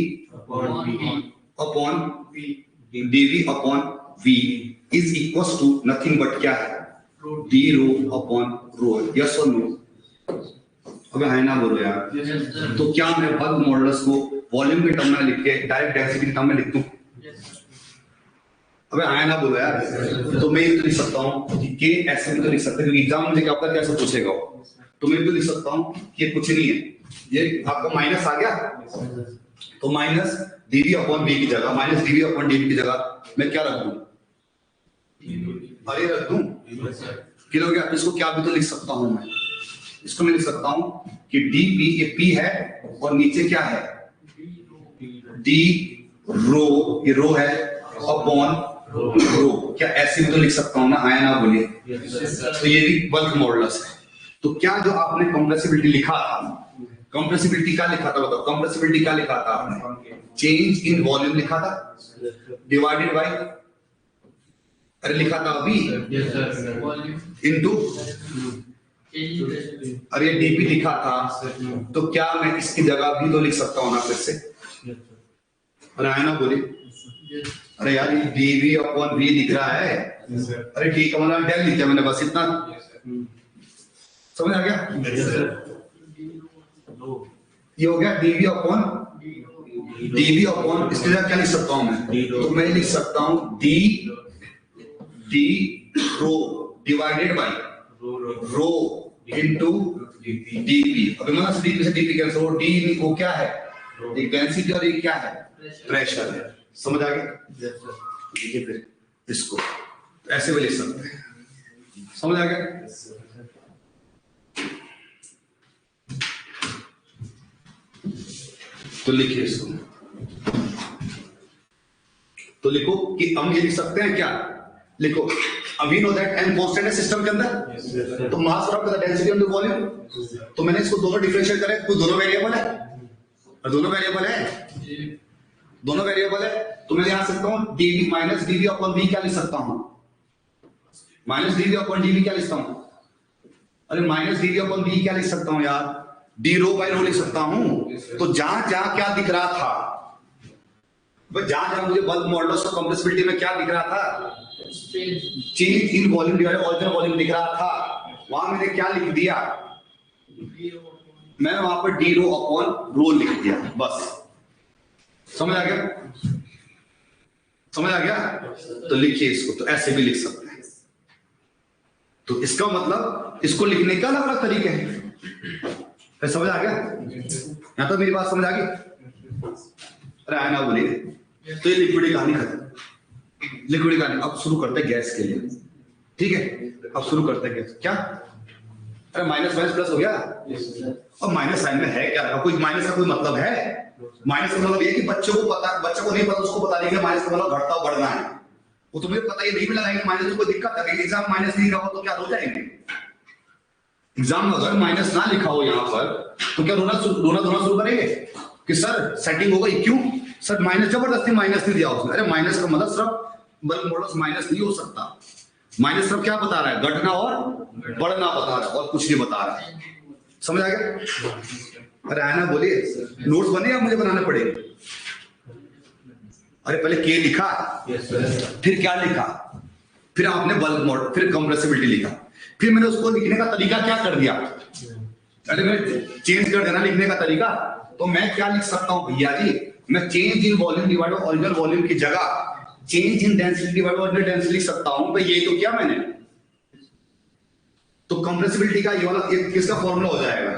upon dV upon V is equals to nothing but क्या है? D rho upon rho. Yes और नो? अबे है ना बोलो यार। तो क्या मैं बल्क मॉडुलस को वॉल्यूम के टर्म में लिख के डायरेक्ट डेंसिटी के टर्म में लिख दूं? अबे आया ना बोलो यार। तो मैं ये तो लिख सकता हूं कि के ऐसे भी तो लिख सकते हैं, क्योंकि एग्जाम मुझे क्या पता कैसे पूछेगा। तो मैं तो लिख सकता हूं कि ये कुछ नहीं है, ये आपका माइनस आ गया तो माइनस डीवी अपॉन वी की जगह, माइनस डीवी अपॉन डीवी की जगह मैं क्या रख दूं? अरे रख दूं कि लोग यार इसको क्या भी तो लिख सकता हूं मैं, इसको मैं लिख सकता हूं कि डी पी, ये पी है और नीचे क्या है? डी रो, ये रो है अपॉन रो। क्या ऐसे भी तो लिख सकता हूं ना? आया ना बोलिए? तो ये भी बल्क मॉडुलस है। तो क्या जो आपने कंप्रेसिबिलिटी लिखा था, कंप्रेसिबिलिटी क्या लिखा था बताओ? कंप्रेसिबिलिटी क्या लिखा था आपने? चेंज इन वॉल्यूम लिखा था डिवाइडेड बाय, अरे लिखा था अभी, इनटू, अरे डीपी लिखा था। तो क्या मैं इसकी जगह भी तो लिख सकता हूं ना फिर से? अरे आया ना बोली? अरे यार ये डीवी अपॉन वी दिख रहा है, अरे ठीक है, मतलब डेल लिख दिया मैंने, बस इतना समझ आ गया? ये हो गया डीवी अपॉन इसकी जगह क्या लिख सकता हूं मैं? तो मैं लिख सकता हूं d rho divided by rho into dP. अभी मतलब डीपी से डीपी कैंसिल हो, डी वो क्या है? एक डेंसिटी और ये क्या है? प्रेशर है। समझ आ गया? देखिए फिर इसको ऐसे भी लिख सकते हैं, समझ आ गया? तो लिखिए इसको, तो लिखो कि हम ये लिख सकते हैं क्या? लिखो अभी नो दैट एन कांस्टेंट है सिस्टम के अंदर, तो मास और आपका डेंसिटी ऑन द वॉल्यूम। तो मैंने इसको दोनों डिफरेंशिएट करे, कुछ दोनों वेरिएबल है और दोनों वेरिएबल है, तो मैं यहां सकता हूं dV minus dV upon V क्या लिख सकता हूं? माइनस डीवी अपॉन डीवी क्या लिखता हूं? अरे माइनस डीवी अपॉन वी क्या लिख सकता हूं यार? डी रो बाय रो लिख सकता हूं। तो जहां जहां क्या दिख रहा था, जहां जहां मुझे बल्क मॉडुलस और कंप्रेसिबिलिटी में क्या दिख रहा था? Change in volume divided original volume दिख रहा था, वहां मैंने क्या लिख दिया? मैंने वहां पर डी रो अपॉन रो लिख दिया, बस। समझ आ गया? समझ आ गया? तो लिखिए इसको, तो ऐसे भी लिख सकते हैं। तो इसका मतलब इसको लिखने का अलग अलग तरीके हैं। समझ आ गया? यहां तो मेरी बात समझ आ गई? अरे आया ना बोलिए। तो ये लिक्विड की कहानी खत्म, लिक्विड की कहानी। अब शुरू करते हैं गैस के लिए, ठीक है? अब शुरू करते हैं गैस। क्या? अरे माइनस माइनस प्लस हो गया। अब माइनस साइन में है क्या? कोई माइनस का कोई मतलब है? माइनस का मतलब ये कि बच्चों को नहीं पता, उसको बता देंगे माइनस का मतलब घटता बढ़ना है। वो तुम्हें पता ये नहीं भी लगाएंगे माइनस, तो कोई दिक्कत है? एग्जाम माइनस नहीं रहा तो क्या रो जाएंगे? एग्जाम में अगर माइनस ना लिखा हो यहाँ पर तो क्या रोना शुरू करेंगे कि सर सेटिंग हो गई? क्यों सर? माइनस जबरदस्ती माइनस नहीं दिया उसने। अरे माइनस का मतलब सिर्फ बल्क मॉडुलस माइनस नहीं हो सकता। माइनस सिर्फ क्या बता रहा है? घटना और बढ़ना बता रहा है, और कुछ नहीं बता रहा है। समझ आ गया? अरे आना बोलिए। नोट्स बने या मुझे बनाने पड़ेंगे? अरे पहले के लिखा, फिर क्या लिखा, फिर आपने बल्क मॉडुलस, फिर कंप्रेसिबिलिटी लिखा, फिर मैंने उसको लिखने का तरीका क्या कर दिया? अरे मैं चेंज कर देना लिखने का तरीका। तो मैं क्या लिख सकता हूं भैया जी? मैं change in volume divide by original volume की जगह change in density divide by original density लिख सकता हूं। भाई ये तो क्या मैंने तो कंप्रेसिबिलिटी का ये वाला किसका फॉर्मूला हो जाएगा,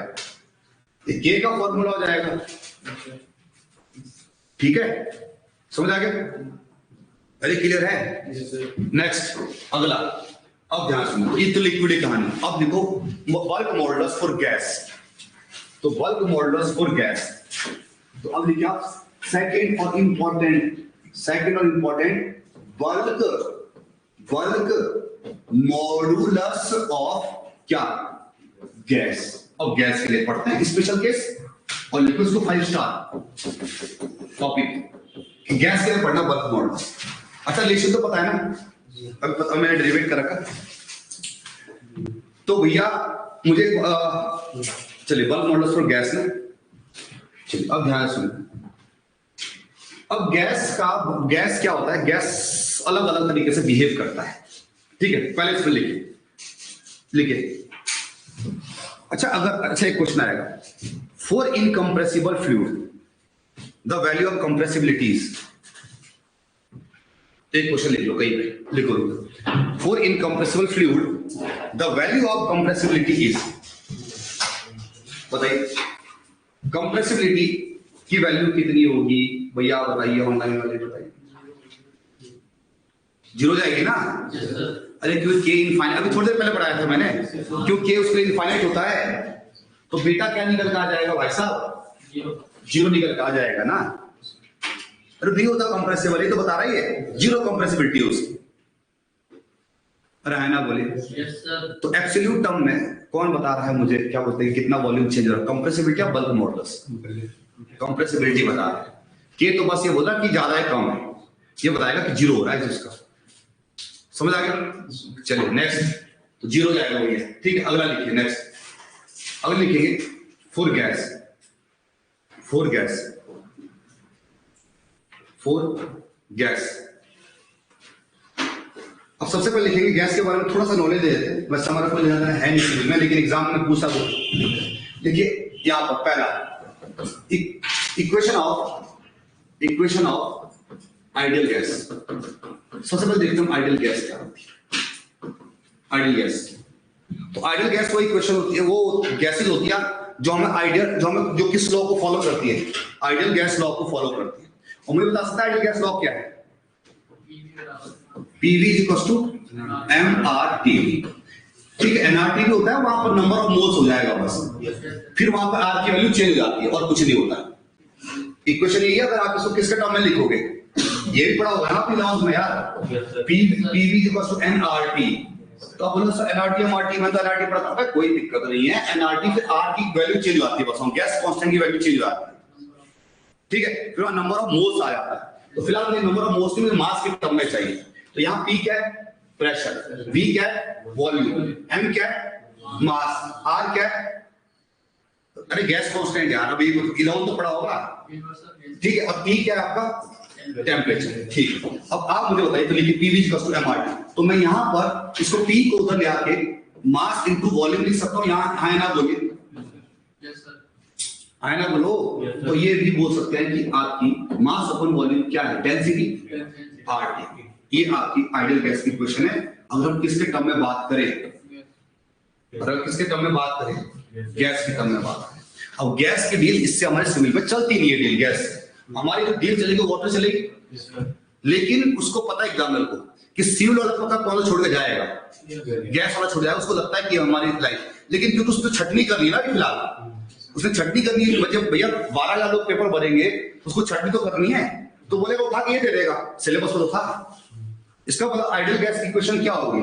ये के का फॉर्मूला हो जाएगा। ठीक है, समझ आ गया? अरे क्लियर है? नेक्स्ट अगला, अब ध्यान सुनो, ये तो लिक्विड की कहानी। अब देखो बल्क मॉडुलस फॉर गैस, तो बल्क मॉडुलस फॉर गैस, तो अब लिखिए आप सेकंड और इंपॉर्टेंट बल्क मॉडुलस ऑफ क्या, गैस। अब गैस के लिए पढ़ते हैं स्पेशल केस और लिक्विड्स को 5 स्टार टॉपिक, गैस के लिए पढ़ना बल्क मॉडुलस। अच्छा रिलेशन तो पता है ना, अब पता मैंने डेरिवेट कर रखा। तो भैया मुझे चलिए बल्क मॉडुलस फॉर गैस ना, चलिए अब ध्यान सुनिए। अब गैस क्या होता है, गैस अलग अलग तरीके से बिहेव करता है। ठीक है, पहले इसमें लिखिए। अच्छा एक क्वेश्चन आएगा, for incompressible fluid the value of compressibility is, एक क्वेश्चन लिख लो, कहीं पे लिखो, for incompressible fluid the value of compressibility is, बताइए कंप्रेसिबिलिटी की वैल्यू कितनी होगी भैया, बताइए ऑनलाइन वाले बताइए। 0 जाएगी ना? अरे क्यों के इनफाइनाइट, अभी थोड़ी देर पहले पढ़ाया था मैंने, क्यों के उसके इनफाइनाइट होता है तो बेटा क्या निकल के आ जाएगा भाई साहब, 0 निकल के आ जाएगा ना। अरे नहीं होता कंप्रेसिबल, ये तो बता रही है 0 कंप्रेसिबिलिटी उसकी। अरे है ना, बोलिए। Yes sir. तो एब्सोल्यूट टर्म में कौन बता रहा है मुझे, क्या बोलते हैं कितना वॉल्यूम चेंज हो रहा है, कंप्रेसिबिलिटी या बल्क मॉडुलस? कंप्रेसिबिलिटी बता रहा है, के तो बस ये बोल रहा कि ज्यादा है कम है, ये बताएगा कि 0 हो रहा है जिसका, समझ आ गया? चलिए नेक्स्ट, तो 0 जाएगा भैया। ठीक है, अगला लिखिए, नेक्स्ट अगला लिखिए फॉर गैस। अब सबसे पहले लिखेंगे गैस के बारे में थोड़ा सा नॉलेज दे देते हैं, वैसे हमारा कोई लेना है नहीं सिविल में, लेकिन एग्जाम में पूछा वो। देखिए यहाँ पर पहला इक्वेशन ऑफ आइडियल गैस। सबसे पहले देखते हैं आइडियल गैस क्या होती है। आइडियल गैस, तो आइडियल गैस वो इक्वेशन होती है, वो गैसेज होती है जो किस लॉ को फॉलो करती है, आइडियल गैस लॉ को फॉलो करती है। और मुझे बता सकता है आइडियल गैस लॉ क्या है? PV equals to MRTV। ठीक है, NRTV होता है, वहां पर नंबर ऑफ मोल्स हो जाएगा बस, फिर वहां पर R की वैल्यू चेंज हो जाती है और कुछ नहीं होता। इक्वेशन यही है, अगर आप इसको किसके टर्म में लिखोगे, ये भी पढ़ा होगा ना अपनी लॉज में यार, PV इक्वल्स टू NRT। तो आप बोलो सर NRT MRT, मैं तो NRT पढ़ा था, कोई दिक्कत नहीं है, NRT फिर R की वैल्यू चेंज हो जाती है, बस हम गैस कांस्टेंट की वैल्यू चेंज हो जाती है। ठीक है, फिर नंबर ऑफ मोल्स आ जाता है। तो फिलहाल मुझे नंबर ऑफ मोल्स की मास के टर्म में चाहिए, तो यहाँ P क्या है, प्रेशर, V क्या है, वॉल्यूम, M क्या है, मास, R क्या है, अरे गैस कांस्टेंट यार, अभी 11 तो पढ़ा होगा। ठीक है, अब T क्या है आपका, टेम्परेचर। ठीक है, अब आप मुझे बताइए, तो लिखिए PV इक्वल्स टू MRT, तो मैं यहाँ पर इसको P को उधर ले आके मास इनटू वॉल्यूम लिख सकता हूँ, यहाँ है ना, बोलिए है ना, बोलो। तो ये भी बोल सकते हैं कि आपकी मास अपॉन वॉल्यूम क्या है, डेंसिटी RT। ये आपकी आइडियल गैस की इक्वेशन है। अगर हम किसके टर्म में बात करें, गैस के टर्म में बात करें। अब गैस की डील इससे हमारे सिविल में चलती नहीं है, डील गैस हमारी जो डील चलेगी वाटर चलेगी, लेकिन उसको पता है एग्जामिनर को कि सिविल वाला पता कौन छोड़ के जाएगा, गैस वाला छोड़ जाएगा, उसको लगता है कि हमारी लाइफ, लेकिन क्योंकि उसको छटनी करनी है ना, फिलहाल उसने छटनी करनी है, जब भैया 12,000 लोग पेपर भरेंगे उसको छटनी तो करनी है, तो बोलेगा उठा के ये दे देगा सिलेबस को, था इसका मतलब आइडियल गैस की इक्वेशन क्या होगी,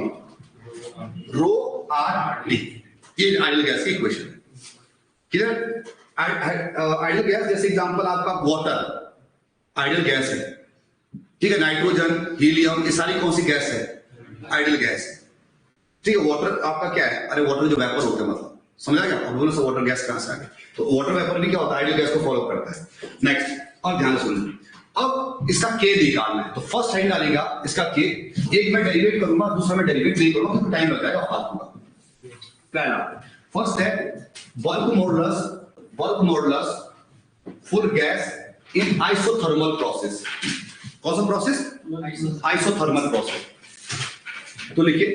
रो RT। ये आइडियल गैस की इक्वेशन है, क्लियर? आइडियल गैस जैसे एग्जांपल आपका वाटर आइडियल गैस है, ठीक है, नाइट्रोजन, हीलियम, ये सारी कौन सी गैस है, आइडियल गैस है। ठीक है, वाटर आपका क्या है, अरे वाटर जो वेपर होता है, मतलब समझा क्या, अब बोलो वाटर गैस कहां से आ गया, तो वाटर वेपर भी क्या होता है, आइडियल गैस को फॉलो करता है। नेक्स्ट, और ध्यान सुनिए, अब इसका के निकालना है, तो फर्स्ट टाइम डालेगा इसका के, एक मैं डेरिवेट करूंगा, दूसरा मैं डेरिवेट नहीं करूंगा, तो टाइम लग जाएगा, फालतू। पहला फर्स्ट है bulk modulus for gas in isothermal process. कौन सा प्रोसेस, आइसोथर्मल प्रोसेस। तो लिखिए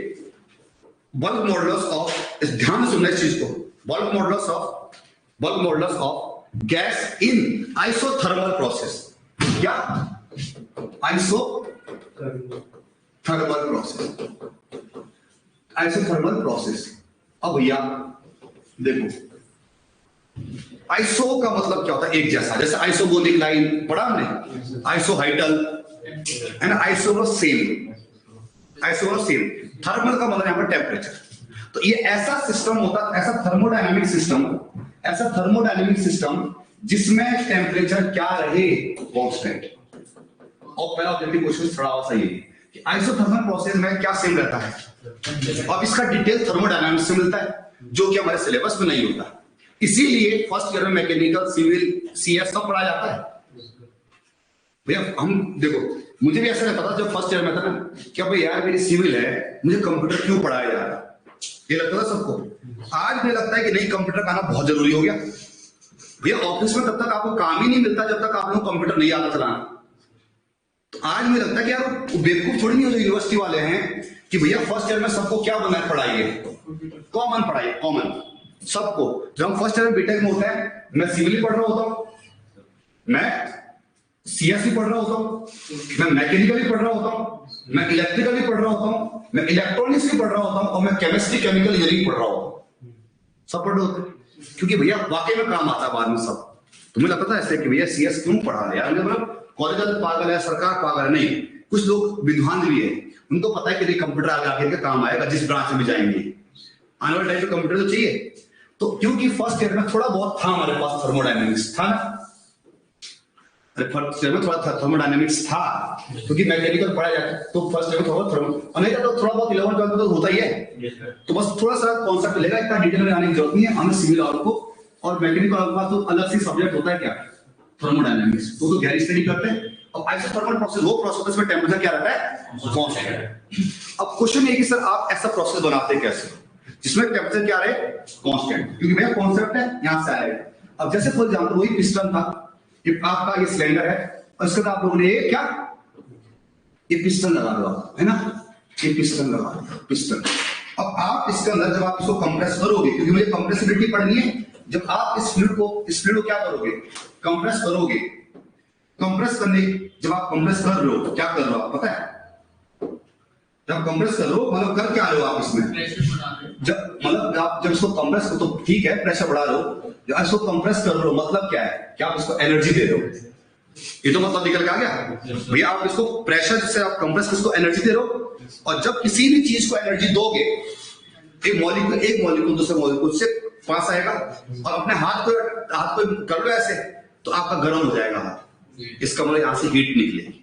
बल्क मॉडुलस ऑफ इस ध्यान से सुनना इस चीज को, bulk modulus of gas in isothermal process. क्या? Isothermal process. अब भैया देखो, आइसो का मतलब क्या होता है? एक जैसा, जैसे आइसोगोनिक लाइन पढ़ा हमने, आइसोहाइडल एंड आइसोसेम। थर्मल का मतलब यहाँ पर टेम्परेचर। तो ये ऐसा सिस्टम होता है, ऐसा थर्मोडायनामिक सिस्टम जिसमें टेम्परेचर क्या रहे? कांस्टेंट। और पहला ऑब्जेक्टिव क्वेश्चन थोड़ा सा ये कि आइसोथर्मल प्रोसेस में क्या सेम रहता है, और इसका डिटेल थर्मोडायनामिक्स से मिलता है, जो कि हमारे सिलेबस में नहीं होता। इसीलिए फर्स्ट ईयर में मैकेनिकल, सिविल, सीएस सब पढ़ा जाता है। भैया हम देखो, मुझे भी ऐसा रहता था जब फर्स्ट ईयर में था ना, कि भाई यार मेरी सिविल है, मुझे कंप्यूटर क्यों पढ़ाया जा रहा है, ये लगता था सबको। आज मुझे लगता है कि नहीं, कंप्यूटर का आना बहुत जरूरी हो गया। भैया ऑफिस में तब तक आपको काम ही नहीं मिलता जब तक आप लोग कंप्यूटर नहीं आता चलाना। तो आज मुझे लगता है कि यार बेवकूफ थोड़ी नहीं हो जो यूनिवर्सिटी वाले हैं कि भैया फर्स्ट ईयर में सबको क्या बना है, पढ़ाइए कॉमन, पढ़ाइए कॉमन सबको। जब हम फर्स्ट ईयर में बीटेक में होता है, मैं सिविल पढ़ रहा होता हूँ, मैं सीएससी पढ़ रहा होता हूँ, मैं मैकेनिकल पढ़ रहा होता हूँ, मैं इलेक्ट्रिकल भी पढ़ रहा होता हूँ, मैं इलेक्ट्रॉनिक्स भी पढ़ रहा होता हूँ, और मैं केमिस्ट्री, केमिकल इंजीनियरिंग पढ़ रहा होता हूँ। सब पढ़ रहे होते हैं क्योंकि भैया वाकई में काम आता है बाद में सब। तुम्हें लगता था ऐसे कि भैया सीएस क्यों पढ़ा रहे यार, मतलब कॉलेज पागल है, सरकार पागल है? नहीं, कुछ लोग विद्वान भी है, उनको पता है कि कंप्यूटर आगे के काम आएगा, जिस ब्रांच में भी जाएंगे आने वाले टाइम में कंप्यूटर तो चाहिए। तो क्योंकि फर्स्ट ईयर में थोड़ा बहुत था हमारे पास थर्मोडायनेमिक्स था ना, फर्स्ट ईयर में थोड़ा थर्मोडायनेमिक्स था, क्योंकि मैकेनिकल पढ़ा जाता है तो फर्स्ट ईयर में थोड़ा थर्मो, और नहीं तो थोड़ा बहुत 11 12 तो होता ही है। तो बस थोड़ा सा कॉन्सेप्ट लेगा, इतना डिटेल में आने की जरूरत नहीं है हमें। सिविल वालों को और मैकेनिकल वालों का तो अलग से सब्जेक्ट होता है क्या, थर्मोडायनेमिक्स, तो गहरी स्टडी करते हैं। और आइसोथर्मल प्रोसेस वो प्रोसेस में टेंपरेचर क्या रहता है, कांस्टेंट। अब क्वेश्चन ये कि सर आप ऐसा प्रोसेस बनाते हैं कैसे जिसमें टेंपरेचर क्या रहे, कांस्टेंट, क्योंकि भैया कॉन्सेप्ट है यहां से आएगा। अब जैसे फॉर एग्जांपल वही पिस्टन था, ये आपका ये सिलेंडर है, और इसके बाद आप लोगों ने ये क्या, ये पिस्टन लगा दो है ना, ये पिस्टन लगा दो, पिस्टन। अब आप इसके अंदर जब आप इसको कंप्रेस करोगे, क्योंकि मुझे कंप्रेसिबिलिटी पढ़नी है, जब आप इस फ्लूइड को क्या करोगे, कंप्रेस करोगे। कंप्रेस करने, जब आप कंप्रेस कर रहे हो, क्या कर रहे हो आप पता है? जब कंप्रेस कर रहे हो मतलब कर क्या रहे हो आप इसमें, जब मतलब आप जब इसको कंप्रेस करो तो ठीक है, प्रेशर बढ़ा रहे हो। जब इसको कंप्रेस कर रहे हो मतलब क्या है, क्या आप इसको एनर्जी दे रहे हो, ये तो मतलब निकल के आ गया भैया। आप इसको प्रेशर से आप कंप्रेस इसको एनर्जी दे रहे हो, और जब किसी भी चीज को एनर्जी दोगे, एक मॉलिक्यूल दूसरे मॉलिक्यूल से पास आएगा, और अपने हाथ को कर लो ऐसे, तो आपका गर्म हो जाएगा हाथ, इसका मतलब यहां से हीट निकलेगी।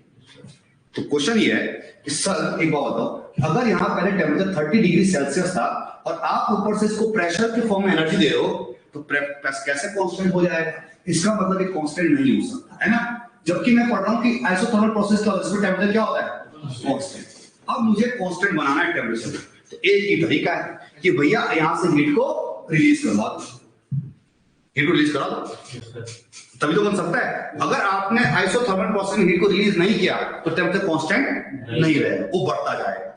तो क्वेश्चन ये है कि सर एक बात बताओ, अगर यहां पहले टेम्परेचर 30 डिग्री सेल्सियस था और आप ऊपर से इसको प्रेशर के फॉर्म में एनर्जी दे रहे हो, तो कैसे कांस्टेंट हो जाएगा? इसका मतलब एक कांस्टेंट नहीं हो सकता है ना, जबकि मैं पढ़ रहा हूं कि आइसोथर्मल प्रोसेस का इसमें टेम्परेचर क्या होता है, कांस्टेंट। अब मुझे कांस्टेंट बनाना है टेम्परेचर, तो एक ही तरीका है कि भैया यहां से हीट को रिलीज करवा दो, हीट को रिलीज करा दो, तभी तो बन सकता है। अगर आपने आइसोथर्मल प्रोसेस में हीट को रिलीज नहीं किया तो टेम्परेचर कांस्टेंट नहीं रहेगा, वो बढ़ता जाएगा,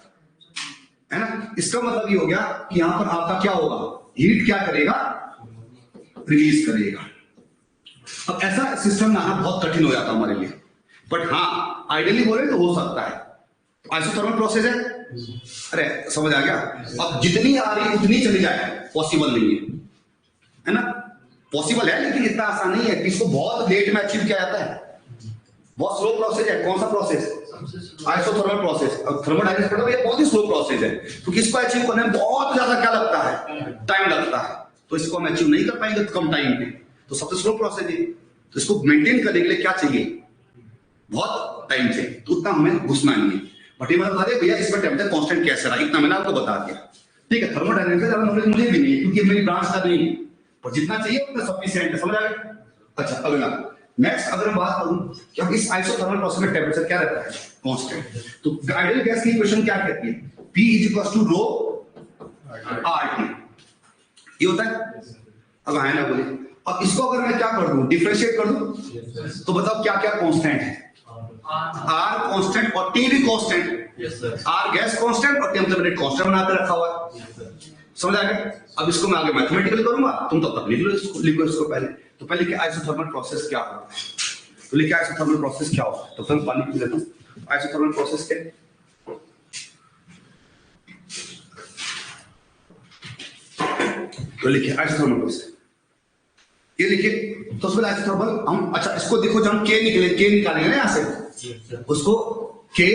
है ना। इसका मतलब ये हो गया कि यहां पर आपका क्या होगा, हीट क्या करेगा, रिलीज करेगा। अब ऐसा सिस्टम लाना बहुत कठिन हो जाता हमारे लिए, बट हाँ आइडियली बोले तो हो सकता है। आइसोथर्मल प्रोसेस है, अरे समझ आ गया। अब जितनी आ रही उतनी चली जाए, पॉसिबल नहीं है ना, पॉसिबल है लेकिन इतना आसान नहीं है कि इसको बहुत लेट में अचीव किया जाता है, बहुत स्लो प्रोसेस है। कौन सा प्रोसेस, आइसोथर्मल प्रोसेस। अब थर्मोडायनामिक्स पढ़ो, ये बहुत ही स्लो प्रोसेस है, क्योंकि इसको अचीव करने में बहुत ज्यादा क्या लगता है, टाइम लगता है, तो इसको हम अचीव नहीं कर पाएंगे कम टाइम में, तो सबसे स्लो प्रोसेस है। तो इसको मेंटेन करने के लिए क्या चाहिए, बहुत टाइम चाहिए, तो उतना हमें घुसना नहीं है। बट ये मतलब बता दे भैया इसमें टेम्परेचर कांस्टेंट कैसे रहा, इतना मैंने आपको बता दिया, ठीक है। थर्मोडायनामिक्स का ज्यादा नॉलेज मुझे भी नहीं है, क्योंकि मेरी ब्रांच का नहीं है, पर जितना चाहिए उतना सफिशिएंट है, समझ आ गया। अच्छा अगला नेक्स्ट, अगर मैं बात करूं कि इस आइसोथर्मल प्रोसेस में टेम्परेचर क्या रहता है, कांस्टेंट। तो आइडियल गैस की इक्वेशन क्या कहती है, P = ρ/RT, ये होता है। अब है ना बोलिए, अब इसको अगर मैं क्या कर दूं, डिफरेंशिएट कर दूं, तो बताओ क्या क्या कांस्टेंट है, R कांस्टेंट और T भी कांस्टेंट, R गैस कांस्टेंट और टेम्परेचर कांस्टेंट बनाकर रखा हुआ है, समझ आ गया? अब इसको मैं आगे मैथमेटिकल करूंगा, तुम तब तक लिखो इसको पहले। तो पहले लिखे आइसोथर्मल प्रोसेस क्या होता है, तो लिखे आइसोथर्मल प्रोसेस क्या होता है, तो फिर पानी पी लेता हूं। आइसोथर्मल प्रोसेस क्या है, तो लिखिए आइसोथर्मल प्रोसेस, ये लिखिए। तो उसमें आइसोथर्मल हम, अच्छा इसको देखो, जब हम के निकालेंगे ना यहाँ से, उसको के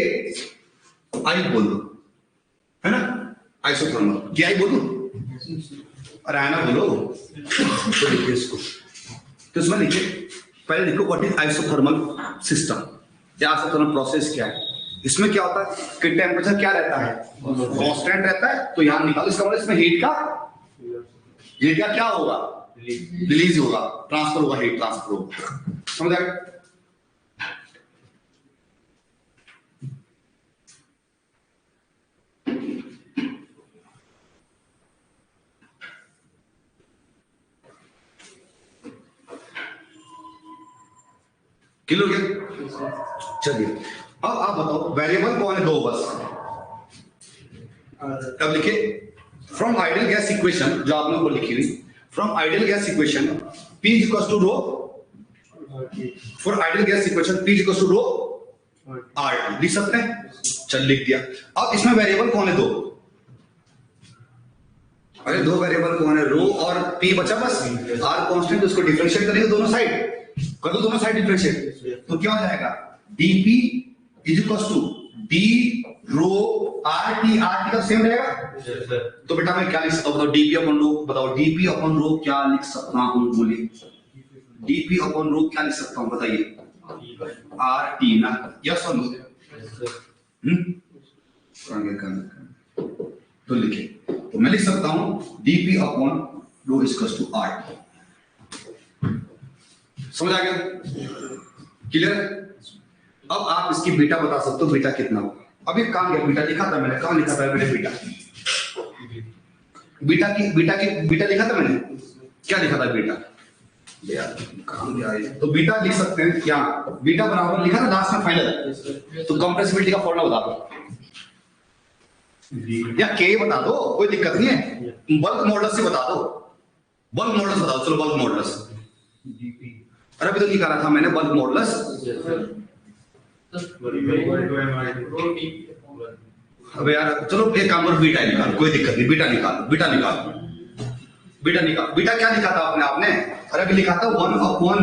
आई बोल दो, है ना, आइसोथर्मल के आई बोल दो, अरे आना बोलो। तो लिखिए इसको, तो इसमें लिखिए पहले लिखो व्हाट इज आइसोथर्मल सिस्टम, या आइसोथर्मल प्रोसेस क्या है। इसमें क्या होता है कि टेम्परेचर क्या रहता है, कांस्टेंट रहता है, तो यहां निकालो, इसका मतलब इसमें हीट का क्या होगा, रिलीज होगा, ट्रांसफर होगा, हीट ट्रांसफर होगा। समझ आ गया? क्लियर हो गया? चलिए अब आप बताओ वेरिएबल कौन है, दो बस। अब लिखिए फ्रॉम आइडियल गैस इक्वेशन, जो आपने वो लिखी हुई, from ideal gas equation P is equals to rho, for ideal gas equation P is equals to rho RT, लिख सकते हैं? चल लिख दिया। अब इसमें वेरिएबल कौन है, दो, अरे दो वेरिएबल कौन है, रो और P बचा बस, R कांस्टेंट, उसको डिफरेंशिएट करेंगे दोनों साइड, कर दो दोनों साइड डिफरेंशिएट, तो क्या हो जाएगा, dp is equals to d rho RT, RT का सेम रहेगा। तो बेटा मैं क्या लिख सकता हूँ, dp अपॉन रो, बताओ dp अपॉन रो क्या लिख सकता हूँ, बोलिए dp अपॉन रो क्या लिख सकता हूँ, बताइए, RT ना, यस और नो, तो लिखिए, तो मैं लिख सकता हूँ dp upon rho is equals to RT। समझ आ गया? क्लियर? अब आप इसकी बीटा बता सकते हो, बीटा कितना होगा। अब एक काम किया, बीटा लिखा था मैंने, कहां लिखा था मैंने, बीटा लिखा था मैंने, क्या लिखा था बीटा, यार कहां गया ये, तो बीटा लिख सकते हैं क्या, बीटा बराबर लिखा था लास्ट में फाइनल, तो कंप्रेसिबिलिटी का फॉर्मूला बता दो, या के बता दो, कोई दिक्कत नहीं है, बल्क मॉडुलस से बता दो, बल्क मॉडुलस बता दो, चलो बल्क मॉडुलस, अरे अभी तो निकाला था मैंने बल्क मॉडुलस, अबे यार चलो एक काम करो, बीटा निकाल, कोई दिक्कत नहीं, बीटा निकाल, बीटा क्या लिखा था आपने, अरे अभी लिखा था 1 अपॉन,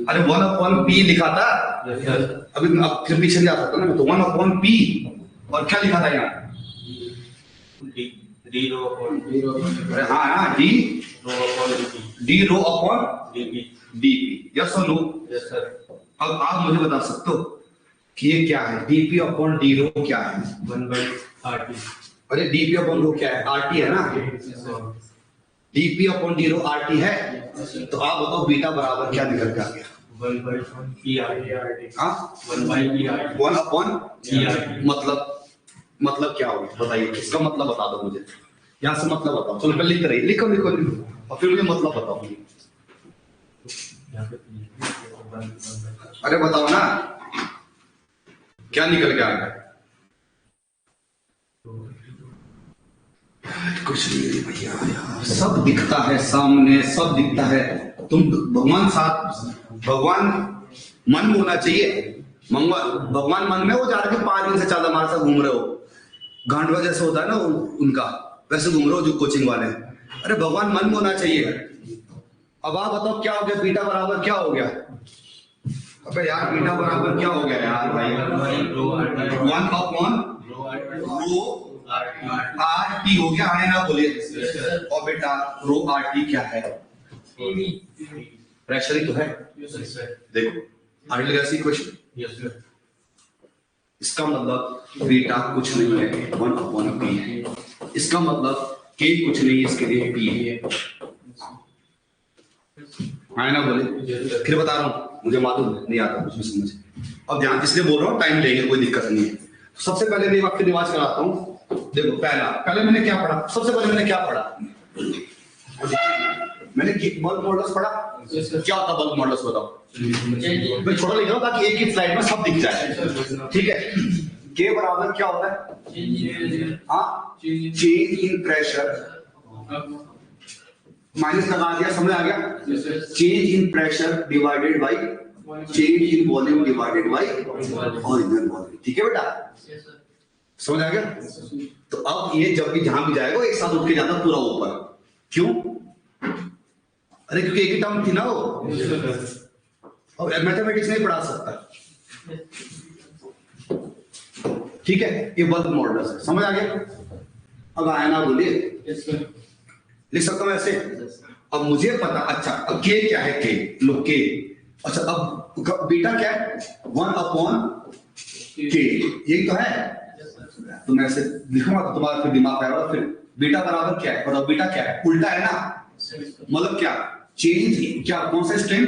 अरे 1 अपॉन P लिखा था, अभी अब फिर पीछे जा सकता ना, तो 1 अपॉन P, और क्या लिखा था यहाँ, D रो अपॉन, अरे हाँ D rho upon dp, yes और नो, यस सर। अब आप मुझे बता सकते हो कि ये क्या है, dp अपॉन d रो क्या है, 1/RT, अरे dp अपॉन रो क्या है, RT है ना, dp upon d rho RT है, तो आप बताओ बीटा बराबर क्या निकल के आ गया, 1/PRT, हाँ 1/PRT, 1 अपॉन मतलब क्या होगा बताइए, इसका मतलब बता दो मुझे, यहाँ से मतलब बताओ, चलो पहले लिखते रहिए, लिखो और फिर मुझे मतलब बताओ, अरे बताओ ना क्या निकल के आएगा, कुछ नहीं भैया यार, सब दिखता है सामने, सब दिखता है, तुम भगवान मन में होना चाहिए, भगवान मन में हो जा रहे थे, 5 दिन से ज्यादा हमारे साथ घूम रहे हो, गांडवा जैसे होता है ना उनका, वैसे घूम रहे हो जो कोचिंग वाले, अरे भगवान मन में होना चाहिए। अब आप बताओ क्या हो गया, बीटा बराबर क्या हो गया, अबे यार बीटा बराबर क्या हो गया यार भाई, 1 अपॉन रो RT हो गया, है ना, बोलिए, और बेटा रो RT क्या है, प्रेशर ही तो है, देखो आइडियल गैस इक्वेशन, इसका मतलब बीटा कुछ नहीं है, 1 अपॉन P है, इसका मतलब K कुछ नहीं, इसके लिए P है, ना, बोले, फिर बता रहा हूँ, मुझे मालूम नहीं आता कुछ भी समझ, अब ध्यान इसलिए बोल रहा हूँ, टाइम लेंगे, कोई दिक्कत नहीं है। सबसे पहले मैं आपके रिवाज कराता हूँ, देखो पहले मैंने क्या पढ़ा, सबसे पहले मैंने क्या पढ़ा, मैंने बल्क मॉडुलस पढ़ा, क्या होता बल्क मॉडुलस बताओ, मैं छोटा लिख रहा हूँ ताकि एक ही स्लाइड में सब दिख जाए, ठीक है। K बराबर क्या होता है, हाँ, चेंज इन प्रेशर, माइनस लगा दिया, समझ आ गया? Change in pressure divided by change in volume divided by original volume. ठीक है बेटा, समझ आ गया? तो अब ये जब भी जहां भी जाएगा एक साथ उठ के जाना पूरा ऊपर। क्यों? अरे क्योंकि एक ही टर्म थी ना वो, और मैथमेटिक्स नहीं पढ़ा सकता। ठीक है, ये बल्क मॉडुलस है, समझ आ गया? अब आया ना, बोलिए। लिख सकता हूं ऐसे। अब मुझे पता, अच्छा अब के क्या है, के लो के, अच्छा अब बीटा क्या है, 1/k, यही तो है। तो मैं ऐसे लिखूंगा तो तुम्हारा फिर दिमाग आएगा, फिर बीटा बराबर क्या है, और बीटा क्या है, उल्टा है ना, मतलब क्या, चेंज क्या, कौन सा strain,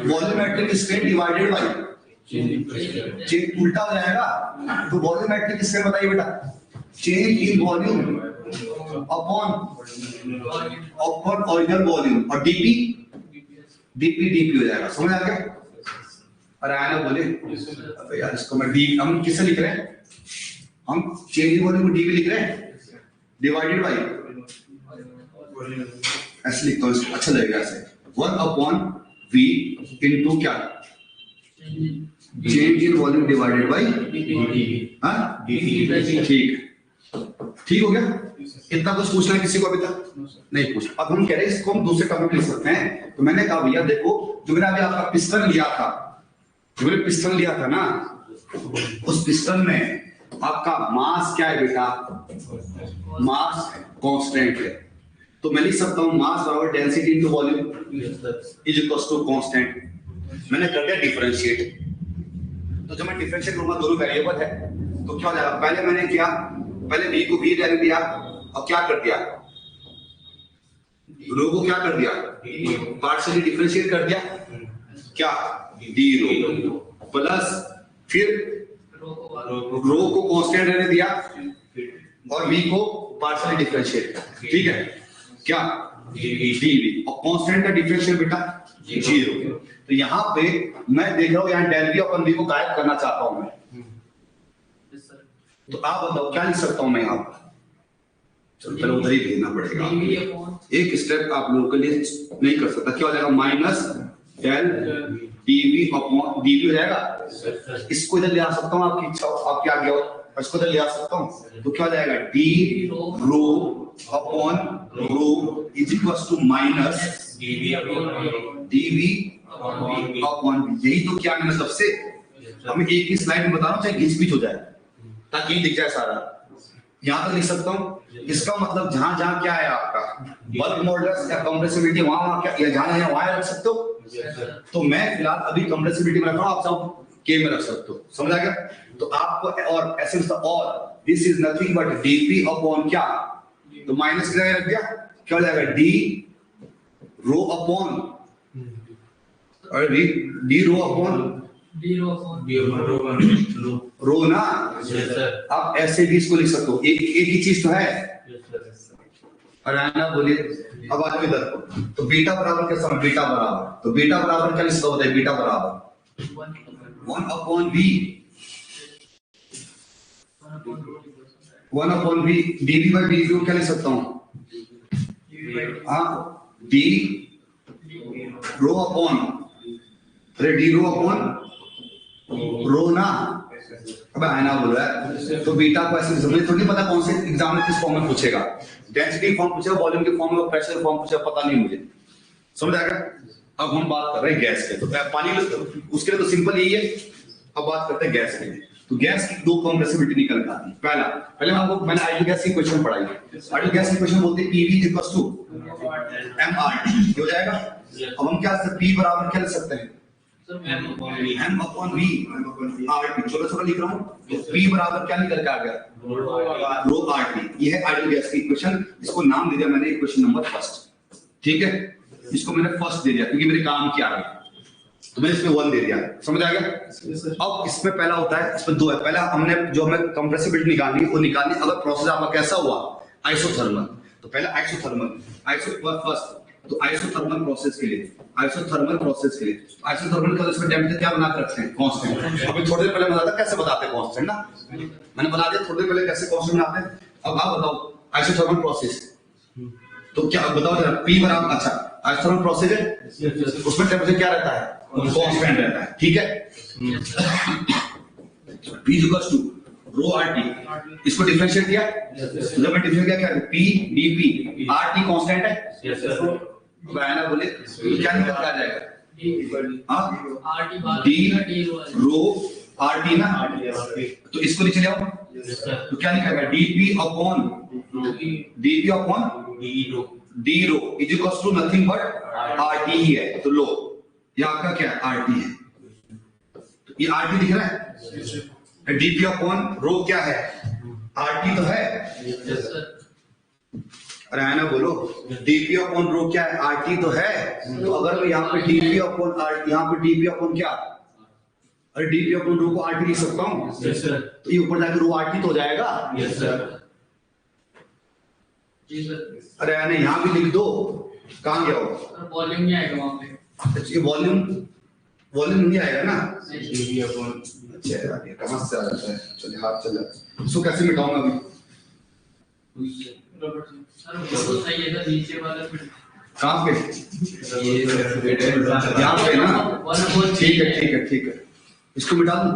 volumetric strain divided by change, उल्टा हो जाएगा। तो वॉल्यूमेट्रिक स्ट्रेन बताइए बेटा, change in volume upon original volume, और डीपी डीपी हो जाएगा, समझ आ गया? अरे आया ना, बोले। अबे यार इसको मैं डी, हम किससे लिख रहे हैं, हम चेंज इन वॉल्यूम को डीपी लिख रहे हैं, डिवाइडेड बाय, ऐसे लिखता हूं, इसको अच्छा लगेगा ऐसे, 1/v इनटू क्या, change in volume divided bye हाँ, ठीक हो गया? इतना कुछ पूछना है किसी को अभी तक? नहीं पूछना। अब हम कह रहे हैं इसको हम दूसरे टर्म में लिख सकते हैं। तो मैंने कहा भैया देखो, जो मैंने अभी आपका पिस्टन लिया था, जो मैंने पिस्टन लिया था ना, उस पिस्टन में आपका मास क्या है बेटा, मास कांस्टेंट है। तो मैं लिख सकता हूं मास बराबर density into volume is equals to constant. मैंने कर दिया डिफरेंशिएट। तो जब मैं डिफरेंशिएट करूंगा, दोनों वेरिएबल है, तो क्या हो जाएगा, पहले मैंने किया, पहले v को v रहने दिया, और क्या कर दिया, रो को क्या कर दिया, पार्शियली डिफरेंशिएट कर दिया, क्या, डी रो, प्लस फिर रो को कांस्टेंट रहने दिया, और v को पार्शियली डिफरेंशिएट, ठीक है, क्या, dv, और कांस्टेंट का डिफरेंशियल बेटा 0। तो यहाँ पे मैं देख रहा हूँ, यहाँ डेल v अपन v को गायब करना चाहता हूं मैं। तो आप बताओ क्या लिख सकता हूं मैं यहाँ पर? चलो पहले उधर ही भेजना पड़ेगा, एक स्टेप आप लोगों के लिए नहीं कर सकता। क्या हो जाएगा, minus del dV upon dV हो जाएगा। इसको इधर ले आ सकता हूँ, आपकी इच्छा, आपकी आगे हो, इसको इधर ले आ सकता हूँ। तो क्या हो जाएगा, d rho upon rho is equal to minus dV upon V. यही तो क्या मैंने सबसे, हमें एक ही स्लाइड में बता रहा हूँ, चाहे घिस पिच हो जाए, ताकि दिख जाए सारा। यहां तक लिख सकता हूं। इसका मतलब जहां जहां क्या है आपका बल्क मॉडुलस या कंप्रेसिबिलिटी, वहां क्या, या जहां है वहां रख सकते हो। तो मैं फिलहाल अभी कंप्रेसिबिलिटी में रख रहा हूं, आप सब के में रख सकते हो, समझ आ गया? तो आपको और ऐसे और this is nothing but DP upon क्या, तो माइनस क्या रख दिया, क्या हो जाएगा, डी रो अपॉन, और डी रो अपॉन रो ना। आप ऐसे भी इसको लिख सकते हो, एक ही चीज तो है। और आना बोलिए, अब आज इधर तो बीटा बराबर क्या समय, बीटा बराबर, तो बीटा बराबर क्या लिख सकते होता है, बीटा बराबर 1/v, 1/v dv by dt को क्या लिख सकता हूं, हाँ, d रो अपॉन, अरे डी रो अपॉन रो ना। अब आना बोल रहा है, तो बीटा को ऐसे मुझे थोड़ी पता कौन से एग्जाम में किस फॉर्म में पूछेगा, डेंसिटी फॉर्म पूछेगा, वॉल्यूम के फॉर्म में, प्रेशर फॉर्म पूछेगा, पता नहीं मुझे, समझ आएगा? अब हम बात कर रहे हैं गैस के, तो पानी उसके लिए तो सिंपल यही है। अब बात करते हैं गैस के। तो गैस की दो कंप्रेसिबिलिटी निकल के आती है। पहले हमको, मैंने आइडियल गैस की क्वेश्चन पढ़ाई है। आइडियल गैस की क्वेश्चन बोलते हैं पीवी इक्वल्स टू mRT हो जाएगा। अब हम क्या P बराबर क्या लिख सकते हैं, m अपॉन v RT, छोटा लिख रहा हूँ। तो P बराबर क्या निकल के आ गया, रो RT। ये है आइडियल गैस की इक्वेशन। इसको नाम दे दिया मैंने इक्वेशन नंबर फर्स्ट, ठीक है, इसको मैंने फर्स्ट दे दिया क्योंकि मेरे काम की आ गई, तो मैंने इसमें 1 दे दिया, समझ आ गया? अब इसमें पहला होता है, इसमें 2 है। पहला हमने जो हमें कंप्रेसिबिलिटी निकालनी, वो निकालनी अगर प्रोसेस आपका कैसा हुआ, आइसोथर्मल। तो पहले आइसोथर्मल, फर्स्ट तो आइसोथर्मल प्रोसेस के लिए आइसोथर्मल का इसमें टेम्परेचर क्या बना के रखते हैं, कांस्टेंट। अभी थोड़ी देर पहले बताया था कैसे बताते हैं कांस्टेंट ना, मैंने बता दिया थोड़ी देर पहले कैसे कांस्टेंट बनाते हैं। अब आप बताओ आइसोथर्मल प्रोसेस, तो क्या बताओ जरा, पी बराबर, अच्छा आइसोथर्मल प्रोसेस है, उसमें टेम्परेचर क्या रहता है, कांस्टेंट रहता है, ठीक है। P equals to rho RT, इसको डिफरेंशिएट किया, जब मैं डिफरेंशिएट किया क्या P dP, RT कांस्टेंट है, ना बोले क्या निकल के आ जाएगा, हाँ D रो RT ना, तो इसको नीचे ले आओ, तो क्या निकलेगा dP upon D rho is equals to nothing but RT ही है, तो लो ये आपका क्या है RT है, तो ये RT दिख रहा है, dP अपॉन रो क्या है RT तो है, अरे है ना बोलो, dP अपॉन रो क्या है RT तो है, तो अगर मैं यहाँ पे dP अपॉन RT, यहाँ पे dP अपॉन क्या, अरे dP अपॉन रो को RT लिख सकता हूँ, तो ये ऊपर जाके रो RT तो हो जाएगा, अरे है ना यहाँ भी लिख दो, कहाँ गया हो, वॉल्यूम नहीं आएगा वहाँ पे, ये वॉल्यूम नहीं आएगा ना, अच्छा यार ये कहाँ से आ जाता है, चलिए हाथ चल जाता है, इसको कैसे मिटाऊंगा अभी, सर वो तो सही है, नीचे वाला कहाँ पे, यहाँ पे ना, ठीक है, इसको मिटा दूं,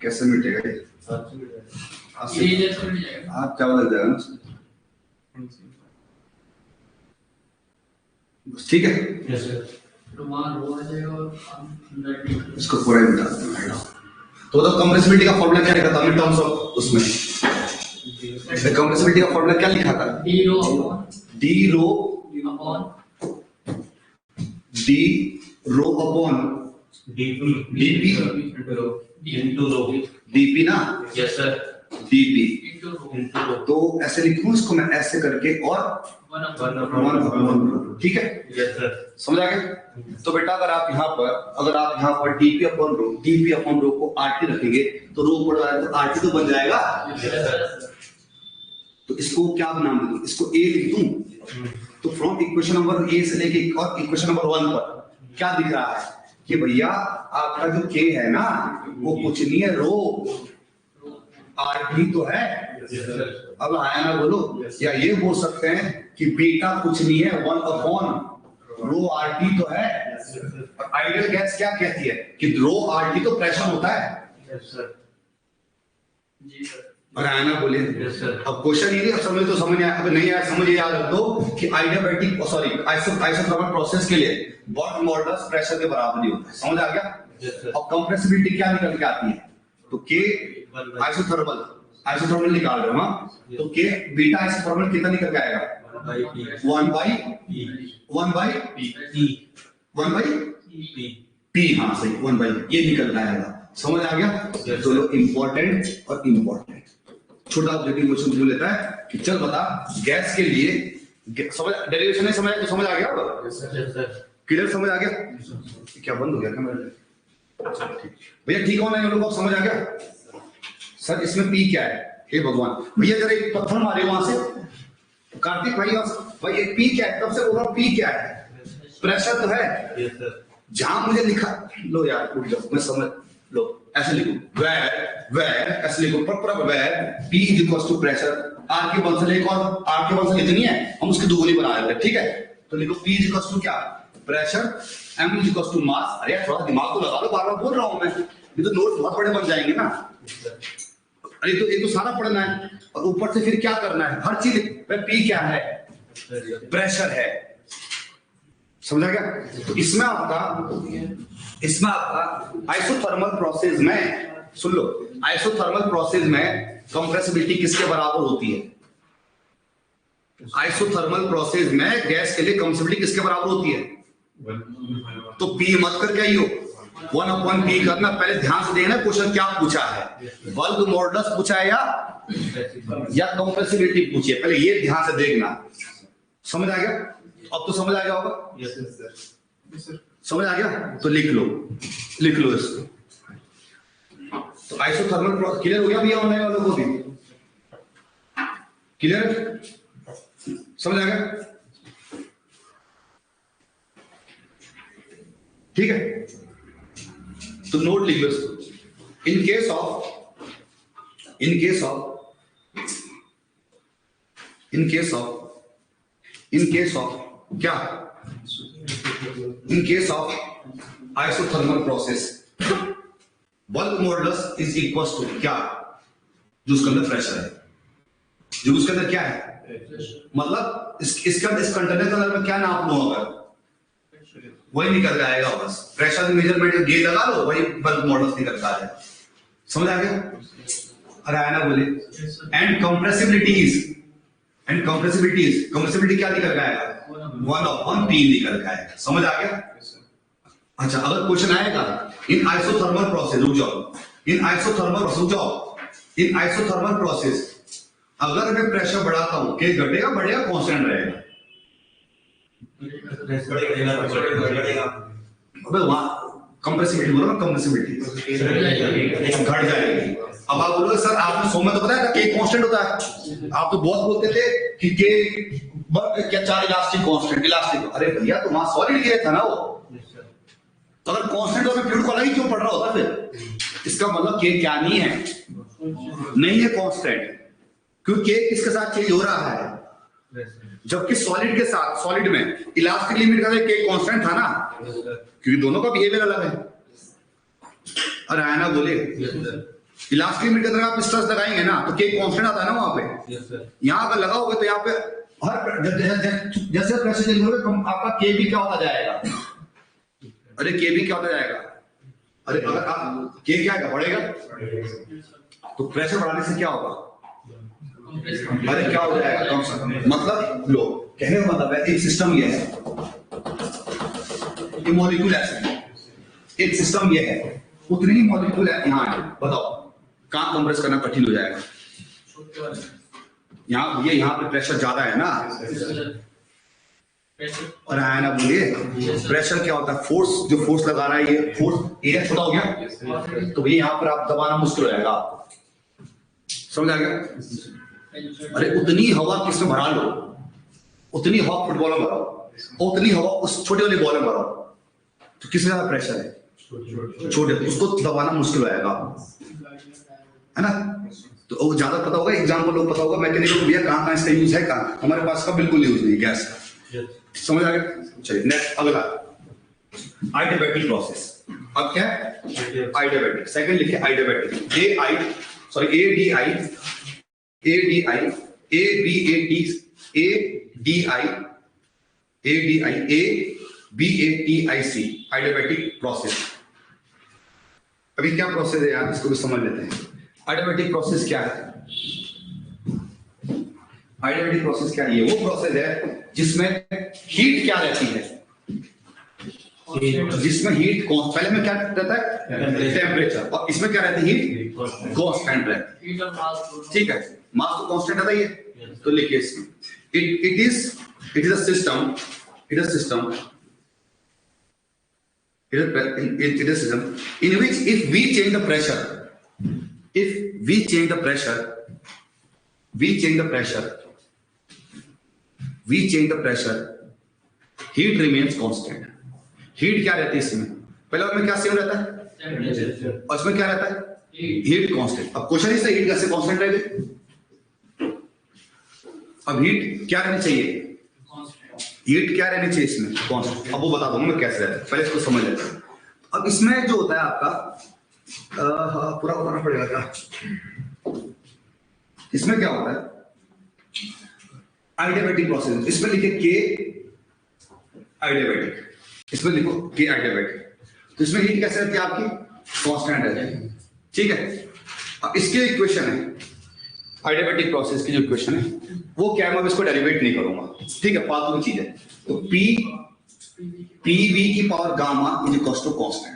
कैसे मिटेगा ये, आप क्या बदल जाएगा ना, ठीक है, इसको पूरा ही मिटा दें। तो कंप्रेसिबिलिटी का फॉर्मूला क्या लिखा था इन टर्म्स ऑफ, उसमें कंप्रेसिबिलिटी का फॉर्मूला क्या लिखा था, D रो अपॉन DP ना, यस सर, DP, तो ऐसे लिखूं इसको मैं ऐसे करके और 1 ठीक है, यस सर, समझ आ गया। तो बेटा अगर आप यहाँ पर DP अपॉन रो को RT रखेंगे तो रो ऊपर आ जाएगा, तो RT तो बन जाएगा, तो इसको क्या नाम दे दूं, इसको A लिख दूं, तो फ्रॉम इक्वेशन नंबर A से लेके और इक्वेशन नंबर 1 पर क्या दिख रहा है कि भैया आपका जो K है ना वो कुछ नहीं है, रो RT तो है, अब आया ना बोलो, या ये बोल सकते हैं कि बीटा कुछ नहीं है, 1 अपॉन रो RT तो है, और आइडियल गैस क्या कहती है कि रो RT तो प्रेशर होता है, और आया ना बोले, अब क्वेश्चन ये नहीं, अब समझ तो समझ नहीं आया, अब नहीं आया समझ ये याद रख दो कि आइडियाबैटिक सॉरी आइसोथर्मल प्रोसेस के लिए बॉटम मॉडुलस प्रेशर के बराबर ही होता है, समझ आ गया। और कंप्रेसिबिलिटी क्या निकल के आती है, तो K आइसोथर्मल निकाल रहे हो, तो K बीटा आइसोथर्मल कितना निकल के आएगा, 1 बाई P, हाँ सही, 1 बाई ये निकल के आएगा, समझ आ गया। दोनों इंपॉर्टेंट और इम्पोर्टेंट, छोटा ऑब्जेक्टिव क्वेश्चन पूछ लेता है कि चल बता गैस के लिए, समझ डेरिवेशन नहीं समझ तो समझ आ गया, क्लियर समझ आ गया, क्या बंद हो गया क्या भैया, ठीक हो ना, ये लोग समझ आ गया सर, इसमें P क्या है, हे भगवान भैया जरा एक पत्थर मारे वहां से, कार्तिक भाई एक P क्या है, तब से बोल रहा हूं P क्या है, प्रेशर तो है, जहां मुझे लिखा, लो यार उठ जाओ, मैं समझ लो, ऐसे लिखो वेयर ऐसे लिखो proper, where P is equal to pressure, R K Bansal एक और R के बंसल इतनी है, हम उसकी दुगुनी बना देते हैं, ठीक है, तो लिखो P इज इक्वल टू क्या, pressure, M is equal to mass, अरे थोड़ा दिमाग को लगा लो, बार बार बोल रहा हूं मैं, ये तो नोट बहुत बड़े बन जाएंगे ना, अरे तो एक तो सारा पढ़ना है और ऊपर से फिर क्या करना है, हर चीज P क्या है, प्रेशर है, समझा क्या। तो इसमें आपका आइसोथर्मल प्रोसेस में, सुन लो, आइसोथर्मल प्रोसेस में कंप्रेसिबिलिटी किसके बराबर होती है, आइसोथर्मल प्रोसेस में गैस के लिए कंप्रेसिबिलिटी किसके बराबर होती है, तो P मत कर क्या, 1 अपॉन P करना, पहले ध्यान से देखना क्वेश्चन क्या पूछा है, बल्क मॉडुलस पूछा है या कंप्रेसिबिलिटी पूछी है, पहले ये ध्यान से देखना, समझ आ गया, अब तो समझ आ गया होगा, समझ आ गया, तो लिख लो इसको, तो आइसोथर्मल क्लियर हो गया भैया, ऑनलाइन वालों को भी क्लियर, समझ आ गया। ठीक है, तो नोट लिख लो इसको। In case of isothermal process bulk modulus is equal to क्या, जो उसके अंदर प्रेशर है, जो उसके अंदर क्या है, मतलब इसका इस कंटेनर के अंदर में क्या नाप लो अगर वही निकल आएगा, बस प्रेशर मेजरमेंट गे लगा लो वही बल्क मॉडुलस निकल का है। समझ आ गया? अरे आया ना बोले। एंड कंप्रेसिबिलिटी क्या निकल आएगा, 1/P निकल के आएगा। समझ आ गया? अच्छा, अगर क्वेश्चन आएगा इन आइसोथर्मल प्रोसेस, रुक जाओ, इन आइसोथर्मल प्रोसेस अगर मैं प्रेशर बढ़ाता हूं क्या घटेगा बढ़ेगा कांस्टेंट रहेगा? अबे वहां कंप्रेसिबिलिटी बोलो ना, कंप्रेसिबिलिटी घट जाएगी। अब आप बोलोगे सर आपने 100 में तो बताया था के कांस्टेंट होता है, आप तो बहुत बोलते थे कि के क्या 4 इलास्टिक कांस्टेंट। अरे भैया तो वहां सॉलिड गिरा था ना वो, तो अगर कांस्टेंट तो फ्लूइड को अलग ही क्यों पड़ रहा होता फिर? इसका मतलब के क्या नहीं है कांस्टेंट, क्योंकि के किसके साथ चेंज हो रहा है, जबकि सॉलिड के साथ, सॉलिड में इलास्टिक लिमिट का के कांस्टेंट था ना, क्योंकि दोनों का बिहेवियर अलग है। अरे आया ना बोले, इलास्टिक लिमिट के अंदर आप स्ट्रेस लगाएंगे ना तो के कांस्टेंट आता है ना वहां पे, यहां अगर लगाओगे तो यहाँ पे हर जैसे प्रेशर चेंज होगा आपका के भी क्या होता जाएगा। अरे के भी क्या होता जाएगा, अरे अगर आप के क्या बढ़ेगा तो प्रेशर बढ़ाने से क्या होगा, अरे क्या हो जाएगा कम से कम। मतलब लो कहने का मतलब है एक सिस्टम ये है, ये मॉलिक्यूल ऐसे है, एक सिस्टम ये है, उतने ही मॉलिक्यूल है यहाँ है, बताओ कहाँ कंप्रेस करना कठिन हो जाएगा? यहाँ पे प्रेशर ज्यादा है ना, और आया ना बोलिए प्रेशर क्या होता है, फोर्स, जो फोर्स लगा रहा है ये फोर्स एरिया छोटा हो गया तो ये यहाँ पर आप दबाना मुश्किल हो जाएगा आपको। समझ आ गया? अरे उतनी हवा किसमें भरा लो, उतनी हवा फुटबॉल में भराओ, उतनी हवा उस छोटे वाली बॉल में भराओ, तो किसमें ज्यादा प्रेशर है, छोटे, उसको दबाना मुश्किल हो जाएगा है ना। तो वो ज्यादा पता होगा, एग्जाम्पल लोग पता होगा, मैकेनिकल भैया कहाँ इसका यूज है, कहाँ हमारे पास का बिल्कुल यूज नहीं गैस का। समझ आ गया? चलिए नेक्स्ट अगला आइडियाबैटिक प्रोसेस। अब क्या है आइडियाबैटिक, सेकंड लिखे आइडियाबैटिक, आइडियाबैटिक प्रोसेस। अभी क्या प्रोसेस है यार, इसको भी समझ लेते हैं। आइडियाबैटिक प्रोसेस क्या है? आइडियाबैटिक प्रोसेस क्या है? ये वो प्रोसेस है जिसमें हीट क्या रहती है, जिसमें हीट पहले में क्या रहता है टेम्परेचर, और इसमें क्या रहती है हीट कांस्टेंट रहती है। ठीक है, मास तो कांस्टेंट आता है ये, तो लिखिए इसमें it is a system in which if we change the pressure heat remains constant। Heat क्या रहती है इसमें, पहले में क्या सेम रहता है और इसमें क्या रहता है हीट कांस्टेंट। अब क्वेश्चन इससे हीट कैसे कांस्टेंट रहेगी, अब हीट क्या रहनी चाहिए, हीट क्या रहनी चाहिए इसमें कांस्टेंट। अब वो बता दूंगा मैं कैसे रहता है, पहले इसको समझ लेते हैं। अब इसमें जो होता है आपका पूरा बताना पड़ेगा क्या, इसमें क्या होता है आइडियाबैटिक प्रोसेस, इसमें लिखे के आइडियाबैटिक, इसमें लिखो के आइडियाबैटिक, तो इसमें हीट कैसे रहती है आपकी कांस्टेंट रहती है। ठीक है, अब इसके इक्वेशन है आइडियाबैटिक प्रोसेस की, जो इक्वेशन है वो क्या है, मैं इसको डेरिवेट नहीं करूंगा, ठीक है, फालतू की चीज है। तो पी वी की power gamma is equal to constant,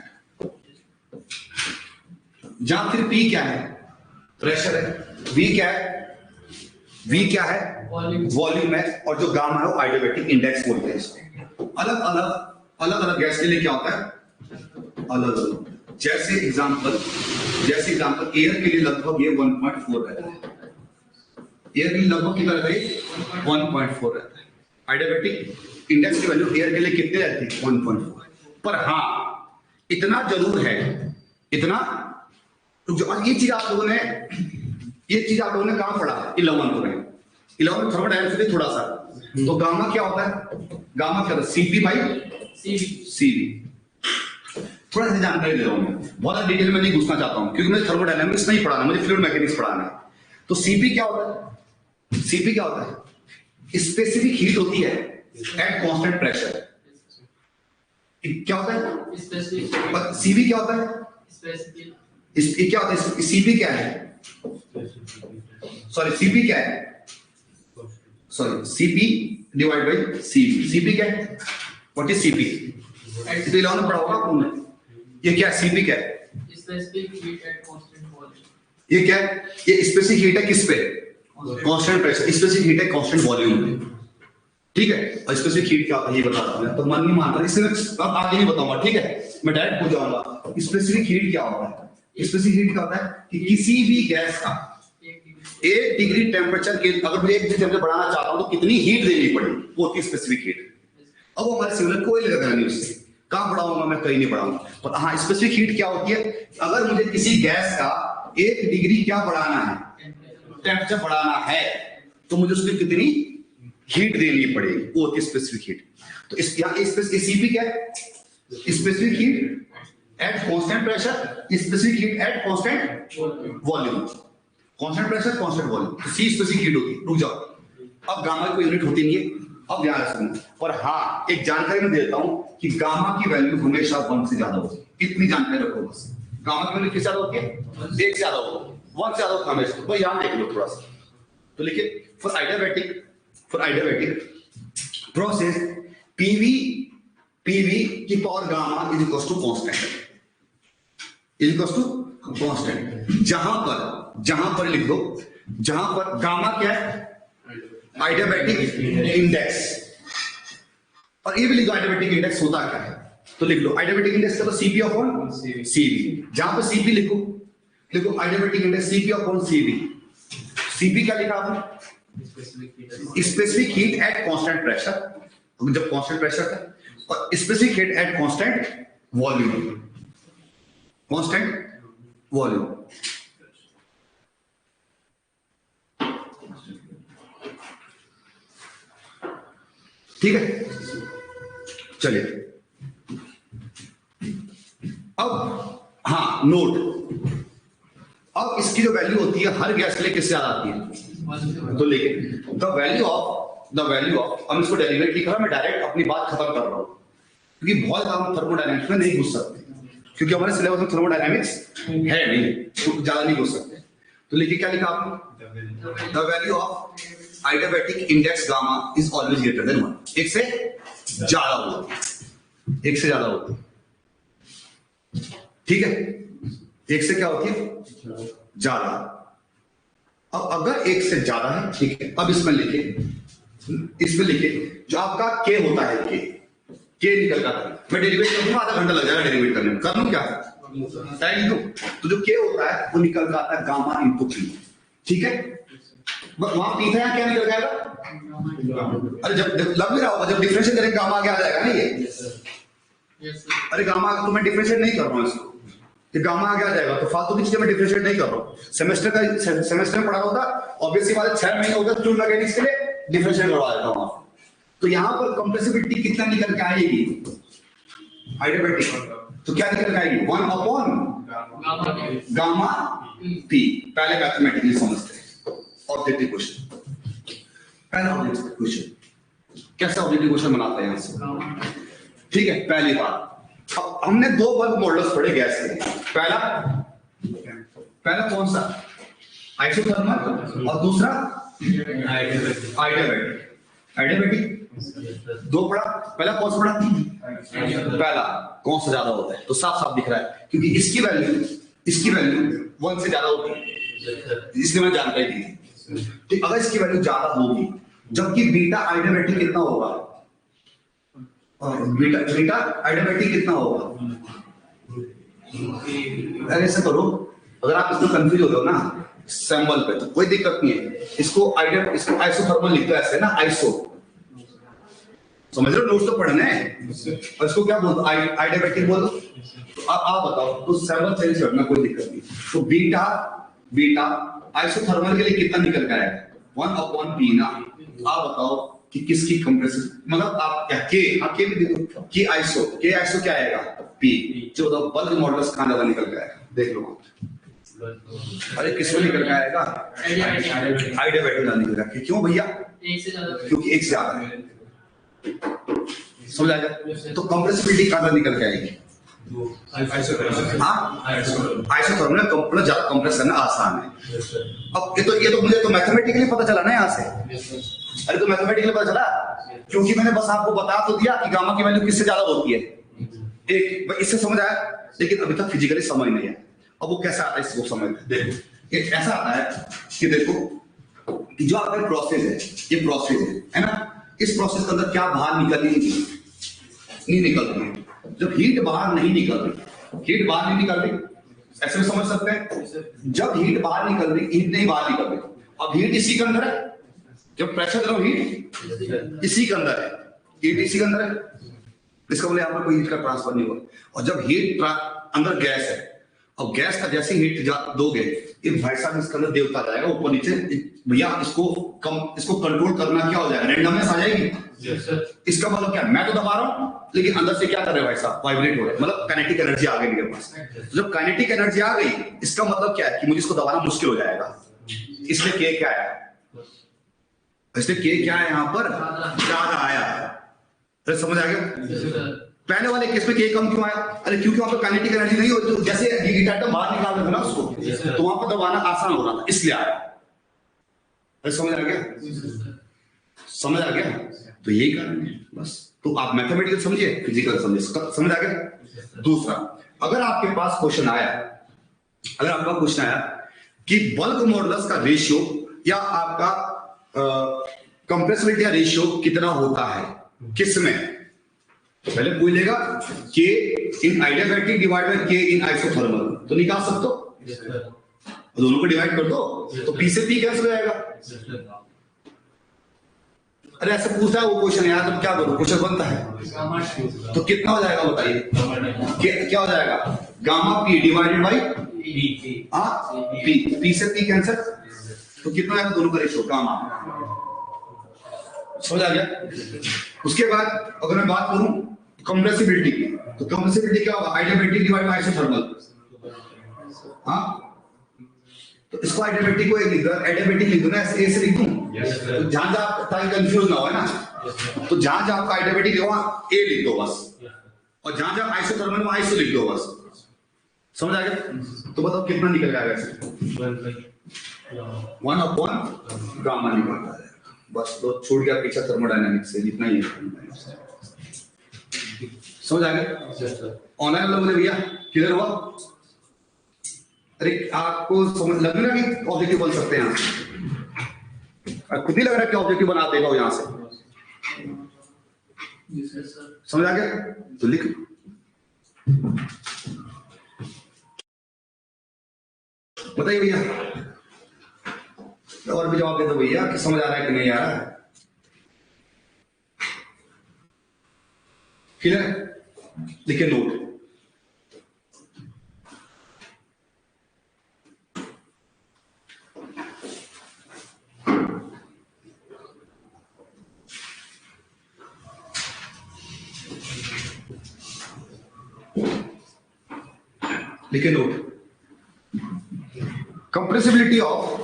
जहां फिर पी क्या है प्रेशर है, वी क्या है वॉल्यूम है, और जो गामा है वो आइडियाबैटिक इंडेक्स बोलते हैं इसको। अलग अलग गैस के लिए क्या होता है अलग अलग, जैसे एग्जांपल एयर के लिए लगभग ये 1.4 रहता है, एयर के लिए लगभग कितना रहता है 1.4 रहता है। आइडियाबैटिक इंडेक्स की वैल्यू एयर के लिए कितने रहती है 1.4, पर हाँ इतना जरूर है, इतना ये चीज आप लोगों ने कहां पढ़ा? 11th में। 11th थर्मोडायनेमिक्स थोड़ा सा। तो गामा क्या होता है? गामा क्या होता है? CP by CV. थोड़ा सा जानकारी दे रहा हूं मैं, बहुत डिटेल में नहीं घुसना चाहता हूं क्योंकि मुझे थर्मोडायनेमिक्स नहीं पढ़ाना, मुझे फ्लूइड मैकेनिक्स पढ़ाना है। तो सीपी क्या होता है? सीपी क्या होता है? स्पेसिफिक हीट होती है एट कांस्टेंट प्रेशर। क्या होता है? सीवी क्या होता है? क्या होता है? सीपी क्या है? सॉरी, सीपी क्या है? Sorry, CP divide by CV. CP क्या है? What is CP? तो 11 पढ़ा होगा आपने। ये क्या सीपी क्या है? Specific heat at constant volume. ये क्या है? ये स्पेसिफिक हीट है किस पे? Constant pressure. स्पेसिफिक हीट है कांस्टेंट वॉल्यूम पे। ठीक है, और स्पेसिफिक हीट क्या होता है ये बता रहा हूं मैं, तो मन नहीं मानता इससे अब आगे नहीं बताऊंगा। ठीक है, मैं डायरेक्ट पूछ जाऊंगा स्पेसिफिक हीट क्या होता है। स्पेसिफिक हीट क्या होता है कि किसी भी गैस का 1 डिग्री टेम्परेचर के अगर मैं 1 डिग्री टेम्परेचर बढ़ाना चाहता हूं तो कितनी हीट देनी पड़ेगी, वो होती है स्पेसिफिक हीट। अब वो हमारे सिविल कोई लेगा नहीं उससे, कहां बढ़ाऊंगा मैं? कहीं नहीं बढ़ाऊंगा। पर हाँ, स्पेसिफिक हीट क्या होती है? अगर मुझे किसी गैस का 1 डिग्री क्या बढ़ाना है, टेम्परेचर बढ़ाना है, तो मुझे उसकी कितनी हीट देनी पड़ेगी, वो होती है स्पेसिफिक हीट। तो इस यहाँ सीपी क्या है? Specific heat at constant pressure, specific heat at constant volume. Constant pressure, constant volume, तो सी स्पेसिफिक हीट होती है। रुक जाओ, अब गामा की कोई यूनिट होती नहीं है, अब ध्यान रखना। पर हाँ, एक जानकारी मैं देता हूं कि गामा की वैल्यू हमेशा 1 से ज्यादा होती है। इतनी जानकारी रखो बस। गामा की वैल्यू किस ज्यादा होती है? 1 से ज्यादा होती है, 1 से ज्यादा होता है हमेशा। तो यहां देख लो थोड़ा सा, तो लिखिए फॉर adiabatic process PV की power gamma is equal to constant, जहां पर लिख दो, जहां पर गामा क्या है? adiabatic index. और ये भी लिख दो adiabatic इंडेक्स होता क्या है, तो लिख लो adiabatic इंडेक्स का तो CP अपॉन CV। जहां पर CP लिखो adiabatic index CP upon CV। CP क्या लिखा आपने? Specific heat at constant pressure, जब कांस्टेंट प्रेशर था, और specific heat at constant volume. ठीक है, चलिए अब हाँ नोट, अब इसकी जो वैल्यू होती है हर गैस के लिए किससे ज्यादा आती है? तो लेके द वैल्यू ऑफ हम इसको डेरिवेट लिख रहा हूं, मैं डायरेक्ट अपनी बात खत्म कर रहा हूं क्योंकि बहुत ज्यादा हम थर्मोडायनेमिक्स में नहीं घुस सकते क्योंकि हमारे सिलेबस में थर्मोडायनेमिक्स है नहीं, तो ज्यादा नहीं घुस सकते। तो लिखिए क्या लिखा आपने? The value of adiabatic index gamma is always greater than 1। 1 से ज्यादा होती है। ठीक है, 1 से क्या होती है? ज्यादा। अब अगर 1 से ज्यादा है, ठीक है, अब इसमें लिखिए जो आपका के होता है, के निकल का मैं डेरिवेट करूंगा, आधा घंटा लग जाएगा डेरिवेट करने में। कर लूं क्या? टाइम दो। तो जो के होता है वो निकल का आता है गामा इंटू पी। ठीक है, वहां पी था, यहाँ क्या निकल जाएगा? अरे जब लग भी रहा होगा, जब डिफरेंशिएट करेंगे गामा आगे आ जाएगा ना ये। अरे गामा तो मैं डिफरेंशिएट नहीं कर रहा हूँ इसको, ये गामा आगे आ जाएगा, तो फालतू की चीजें मैं डिफरेंशिएट नहीं कर रहा हूँ। सेमेस्टर में पढ़ा होता, ऑब्वियसली बात है 6 महीने हो गए फ्लूइड मैकेनिक्स के लिए, डिफरेंशिएट करवा देता हूँ। तो यहाँ पर कंप्रेसिबिलिटी कितना निकल के आएगी? adiabatic, तो क्या निकल के आएगी? 1 अपॉन गामा पी। पहले मैथमेटिकली समझते हैं, ऑब्जेक्टिव क्वेश्चन। पहला ऑब्जेक्टिव क्वेश्चन कैसे ऑब्जेक्टिव क्वेश्चन बनाते हैं यहाँ से? ठीक है, पहली बात, अब हमने 2 बल्क मॉडल्स पढ़े गैस के। पहला कौन सा? आइसोथर्मल, और दूसरा adiabatic। 2 पढ़ा, पहला कौन सा पढ़ा? पहला कौन सा ज्यादा होता है? तो साफ साफ दिख रहा है क्योंकि इसकी वैल्यू 1 से ज्यादा होती है, इसलिए मैं जानकारी दी थी। तो अगर इसकी वैल्यू ज्यादा होगी, जबकि बीटा adiabatic कितना होगा? बीटा adiabatic कितना होगा? अरे ऐसा करो, अगर आप इसमें कंफ्यूज हो रहे हो ना सिंबल पे, तो कोई दिक्कत नहीं है, इसको आइसोथर्मल लिख दो ऐसे ना, आइसो समझ रहे हो, नोट्स तो पढ़ना है। और इसको क्या बोल दो, आइडियाबैटिक बोल दो। तो आप बताओ, तो सेवन चेंज करना कोई दिक्कत नहीं। तो बीटा बीटा आइसोथर्मल के लिए कितना निकल के आएगा, 1/p ना। आप बताओ कि किसकी कंप्रेसिव, मतलब आप क्या के भी देखो कि आइसो क्या आएगा, p। जो बल्क मॉडुलस कहां ज्यादा निकल के आएगा, देख लो। अरे किसमें निकल के आएगा, आइडियाबैटिक ना निकल के। क्यों भैया, एक से ज्यादा, क्योंकि एक से ज्यादा है। समझ आएगा। तो कंप्रेसिबिलिटी कहां निकल के आएगी, आइसोथर्मल कंप्रेस ज्यादा कंप्रेस करना आसान है। अब ये तो मुझे तो मैथमेटिकली पता चला ना यहाँ से। अरे तो मैथमेटिकली पता चला, क्योंकि मैंने बस आपको बता तो दिया कि गामा की वैल्यू किससे ज्यादा होती है, एक। इससे समझ आया, लेकिन अभी तक फिजिकली समझ नहीं है। अब वो कैसा आता है इसको समझ, देखो एक ऐसा आता है कि देखो कि जो आपका प्रोसेस है, ये प्रोसेस है ना, इस प्रोसेस के अंदर क्या बाहर निकल नहीं निकल रही। जब हीट बाहर नहीं निकल रही, ऐसे में समझ सकते हैं। जब हीट बाहर निकल रही, हीट नहीं बाहर निकल रही, अब हीट इसी के अंदर है। जब प्रेशर दे रहा हूं, हीट इसी के अंदर है, इसका मतलब यहाँ पर कोई हीट का ट्रांसफर नहीं हुआ। और जब हीट अंदर गैस है, अब गैस का जैसे हीट दोगे, ये भाई साहब इसके अंदर देवता जाएगा ऊपर नीचे। भैया इसको कंट्रोल करना क्या हो जाएगा, रैंडमनेस आ जाएगी। इसका मतलब क्या, मैं तो दबा रहा हूं, लेकिन अंदर से क्या कर रहे हैं भाई साहब, वाइब्रेट हो रहा है, मतलब काइनेटिक एनर्जी आ गई मेरे पास। जब काइनेटिक एनर्जी आ गई, इसका मतलब क्या है कि मुझे इसको दबाना मुश्किल हो जाएगा। इसलिए के क्या है, यहाँ पर ज्यादा आया। अरे समझ आ गया। पहले वाले केस में के कम क्यों आया, अरे क्योंकि वहां पर काइनेटिक एनर्जी नहीं होती। तो जैसे हीट एटम बाहर निकाल रहे थे ना उसको, तो वहां पर दबाना आसान हो रहा था, इसलिए आया। अरे समझ आ गया। तो यही कारण है बस। तो आप मैथमेटिकल समझिए, फिजिकल समझिए, समझ आ गया। दूसरा, अगर आपके पास क्वेश्चन आया, कि बल्क मॉडुलस का रेशियो या आपका कंप्रेसिबिलिटी रेशियो कितना होता है, किसमें, तो पहले पूछ लेगा के इन आइडियाबैटिक डिवाइड बाय के इन आइसोथर्मल, तो निकाल सकते हो, दोनों को डिवाइड कर दो, तो पी से पी कैंसिल हो जाएगा। अरे ऐसे पूछता है वो क्वेश्चन यार, तुम क्या करो, क्वेश्चन बनता है तो कितना हो जाएगा बताइए, क्या हो जाएगा, gamma P divided by P से पी कैंसिल, तो कितना आएगा दोनों का रेशियो गामा। समझ आ गया। उसके बाद अगर मैं बात करूं कंप्रेसिबिलिटी की, तो कंप्रेसिबिलिटी क्या होगा, आइडियाबैटिक डिवाइड बाय आइसोथर्मल। हाँ, तो इसको आइडियाबैटिक को एक लिख दो, आइडियाबैटिक लिख दो ना, ऐसे ऐसे लिख दूं, तो जहां जहां ताकि कंफ्यूज ना हो ना, तो जहां जहां आपका आइडियाबैटिक है वहां ए लिख दो बस, और जहां जहां आइसोथर्मल वहां आइसो लिख दो बस। समझ आ गया। तो बताओ कितना निकल जाएगा ऐसे, 1/1 गामा निकल जाएगा बस। तो छूट गया पीछे थर्मोडायनामिक्स से, जितना ही है। समझ आ गया। ऑनलाइन लोग भैया किधर हुआ, अरे आपको समझ लग रहा है कि ऑब्जेक्टिव बन सकते हैं, खुद ही लग रहा है कि ऑब्जेक्टिव बना देगा वो यहां से। समझ आ गया, तो लिख बताइए भैया, और भी जवाब दे दो भैया कि समझ आ रहा है कि नहीं आ रहा है। क्लियर, लिखे नोट। लिखे नोट, कंप्रेसिबिलिटी ऑफ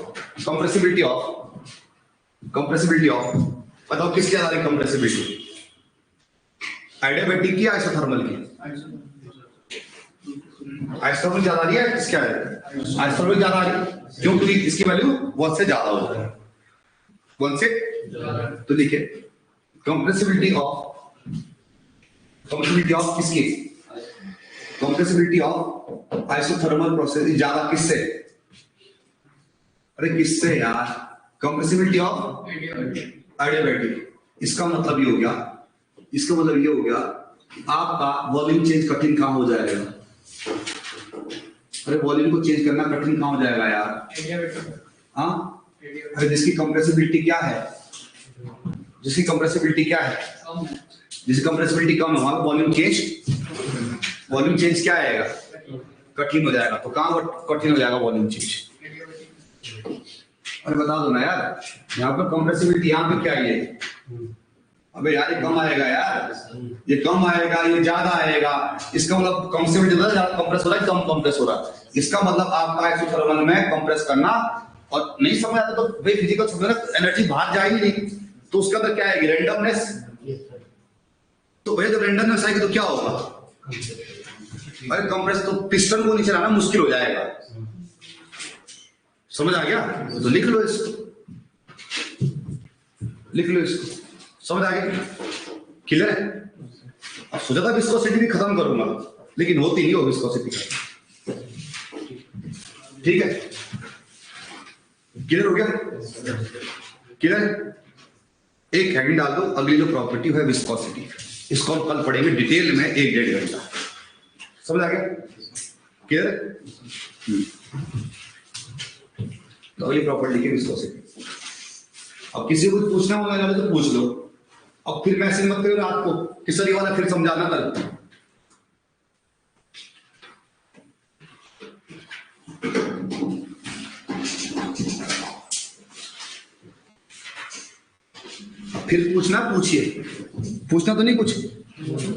बताओ किसकी ज्यादा कंप्रेसिबिलिटी, आइडियाबैटिक की आइसोथर्मल की, आइसोथर्मल ज्यादा आ रही है, किसकी आ रही है, आइसोथर्मल ज्यादा आ रही है, क्योंकि इसकी वैल्यू 1 से ज्यादा हो जाए, 1 से। तो लिखे कंप्रेसिबिलिटी ऑफ किसकी, कंप्रेसिबिलिटी ऑफ आइसोथर्मल प्रोसेस ज्यादा किससे, अरे किससे यार, कंप्रेसिबिलिटी ऑफ आइडियाबैटिक। इसका मतलब ये हो गया, आपका वॉल्यूम चेंज कठिन कहां हो जाएगा, अरे वॉल्यूम को चेंज करना कठिन कहां हो जाएगा यार, हाँ, अरे जिसकी कंप्रेसिबिलिटी क्या है, जिसकी कंप्रेसिबिलिटी कम है वहां वॉल्यूम चेंज क्या आएगा, कठिन हो जाएगा। तो कहाँ कठिन हो जाएगा वॉल्यूम चेंज? अरे बता दो ना यार, यहाँ पर कंप्रेसिबिलिटी यहाँ पे क्या है? अबे यार ये कम आएगा यार, ये कम आएगा, ये ज्यादा आएगा। इसका मतलब कंप्रेसिबिलिटी ज्यादा कंप्रेस हो रहा है, कम कंप्रेस हो रहा है। इसका मतलब आपका एक्सोथर्मल में कंप्रेस करना, और नहीं समझ आता तो भाई फिजिकल समझ एनर्जी बाहर जाएगी नहीं, तो उसका तो क्या आएगी? रैंडमनेस। तो भैया जब रैंडमनेस आएगी तो क्या होगा? अरे कंप्रेस तो पिस्टन को नीचे लाना मुश्किल हो जाएगा। समझ आ गया? तो लिख लो इसको, लिख लो इसको। समझ आ गया? क्लियर है? अब सोचा था विस्कोसिटी भी खत्म करूंगा, लेकिन होती नहीं हो विस्कोसिटी। ठीक है, क्लियर हो गया? क्लियर है? एक हेडिंग डाल दो, अगली जो प्रॉपर्टी है विस्कोसिटी, इसको हम कल पढ़ेंगे डिटेल में 1-1.5 घंटा। समझ आ गया? क्लियर? तो ये प्रॉपर्टी लिखी विस्कोसिटी। अब किसी को पूछना होगा तो पूछ लो, अब फिर मैसेज मत करो रात को कि सर ये वाला फिर समझाना कल। फिर पूछना, पूछिए, पूछना तो नहीं, कुछ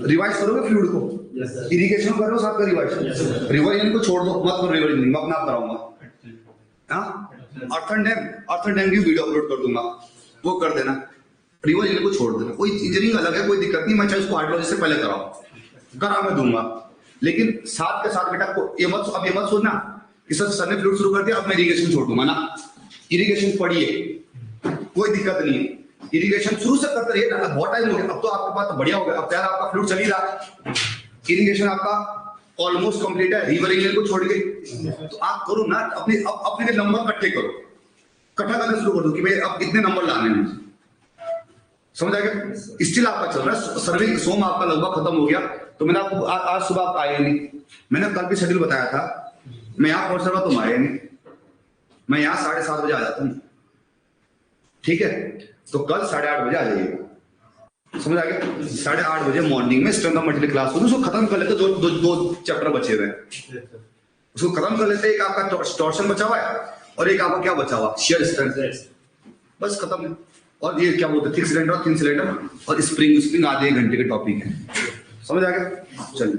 रिवाइज करोगे फ्लूइड को, इरिगेशन कर रहे हो साथ का रिवाइज, रिवाइजन को छोड़ दो, मत करो रिवाइजन, मैं अपना कराऊंगा। हाँ, अर्थन डैम की वीडियो अपलोड कर दूंगा, वो कर देना, रिवाइजन को छोड़ देना। कोई इंजीनियरिंग अलग है, कोई दिक्कत नहीं, मैं चाहे उसको हाइड्रोलॉजी से पहले करा मैं दूंगा, लेकिन साथ के साथ बेटा अब ये मत सोचना कि सर ने फ्लूइड शुरू कर दिया अब मैं इरिगेशन छोड़ दूंगा ना। इरिगेशन पढ़िए, कोई दिक्कत नहीं है, इरिगेशन शुरू से करते रहिए ना। बहुत टाइम हो गया, अब तो आपके पास बढ़िया हो गया, अब यार आपका फ्लूइड चल ही रहा, इरिगेशन आपका ऑलमोस्ट कंप्लीट है, रिवर इरिगेशन को छोड़ के। तो आप करो ना, अपने नंबर इकट्ठे करो, इकट्ठा करना शुरू कर दो कि भाई अब इतने नंबर लाने हैं। समझ आ गया? स्टिल आपका चल रहा है, सर्वे सोम आपका लगभग खत्म हो गया। तो मैंने आपको आज सुबह आप आए नहीं, मैंने कल भी शेड्यूल बताया था, मैं यहाँ पहुंच रहा तुम आए नहीं, मैं यहाँ 7:30 बजे आ जाता हूँ। ठीक है, तो कल 8:30 बजे आ जाइएगा। समझ आ गया? 8:30 बजे मॉर्निंग में स्ट्रेंथ ऑफ मटेरियल क्लास होगी, उसको खत्म कर लेते। दो चैप्टर बचे हुए हैं, उसको खत्म कर लेते। एक आपका टॉर्शन बचा हुआ है और एक आपका क्या बचा हुआ, शियर स्ट्रेंथ, बस खत्म है। और ये क्या बोलते हैं, थिक सिलेंडर और थिन सिलेंडर और स्प्रिंग आधे 1 घंटे के टॉपिक है। समझ आ गया? चलिए,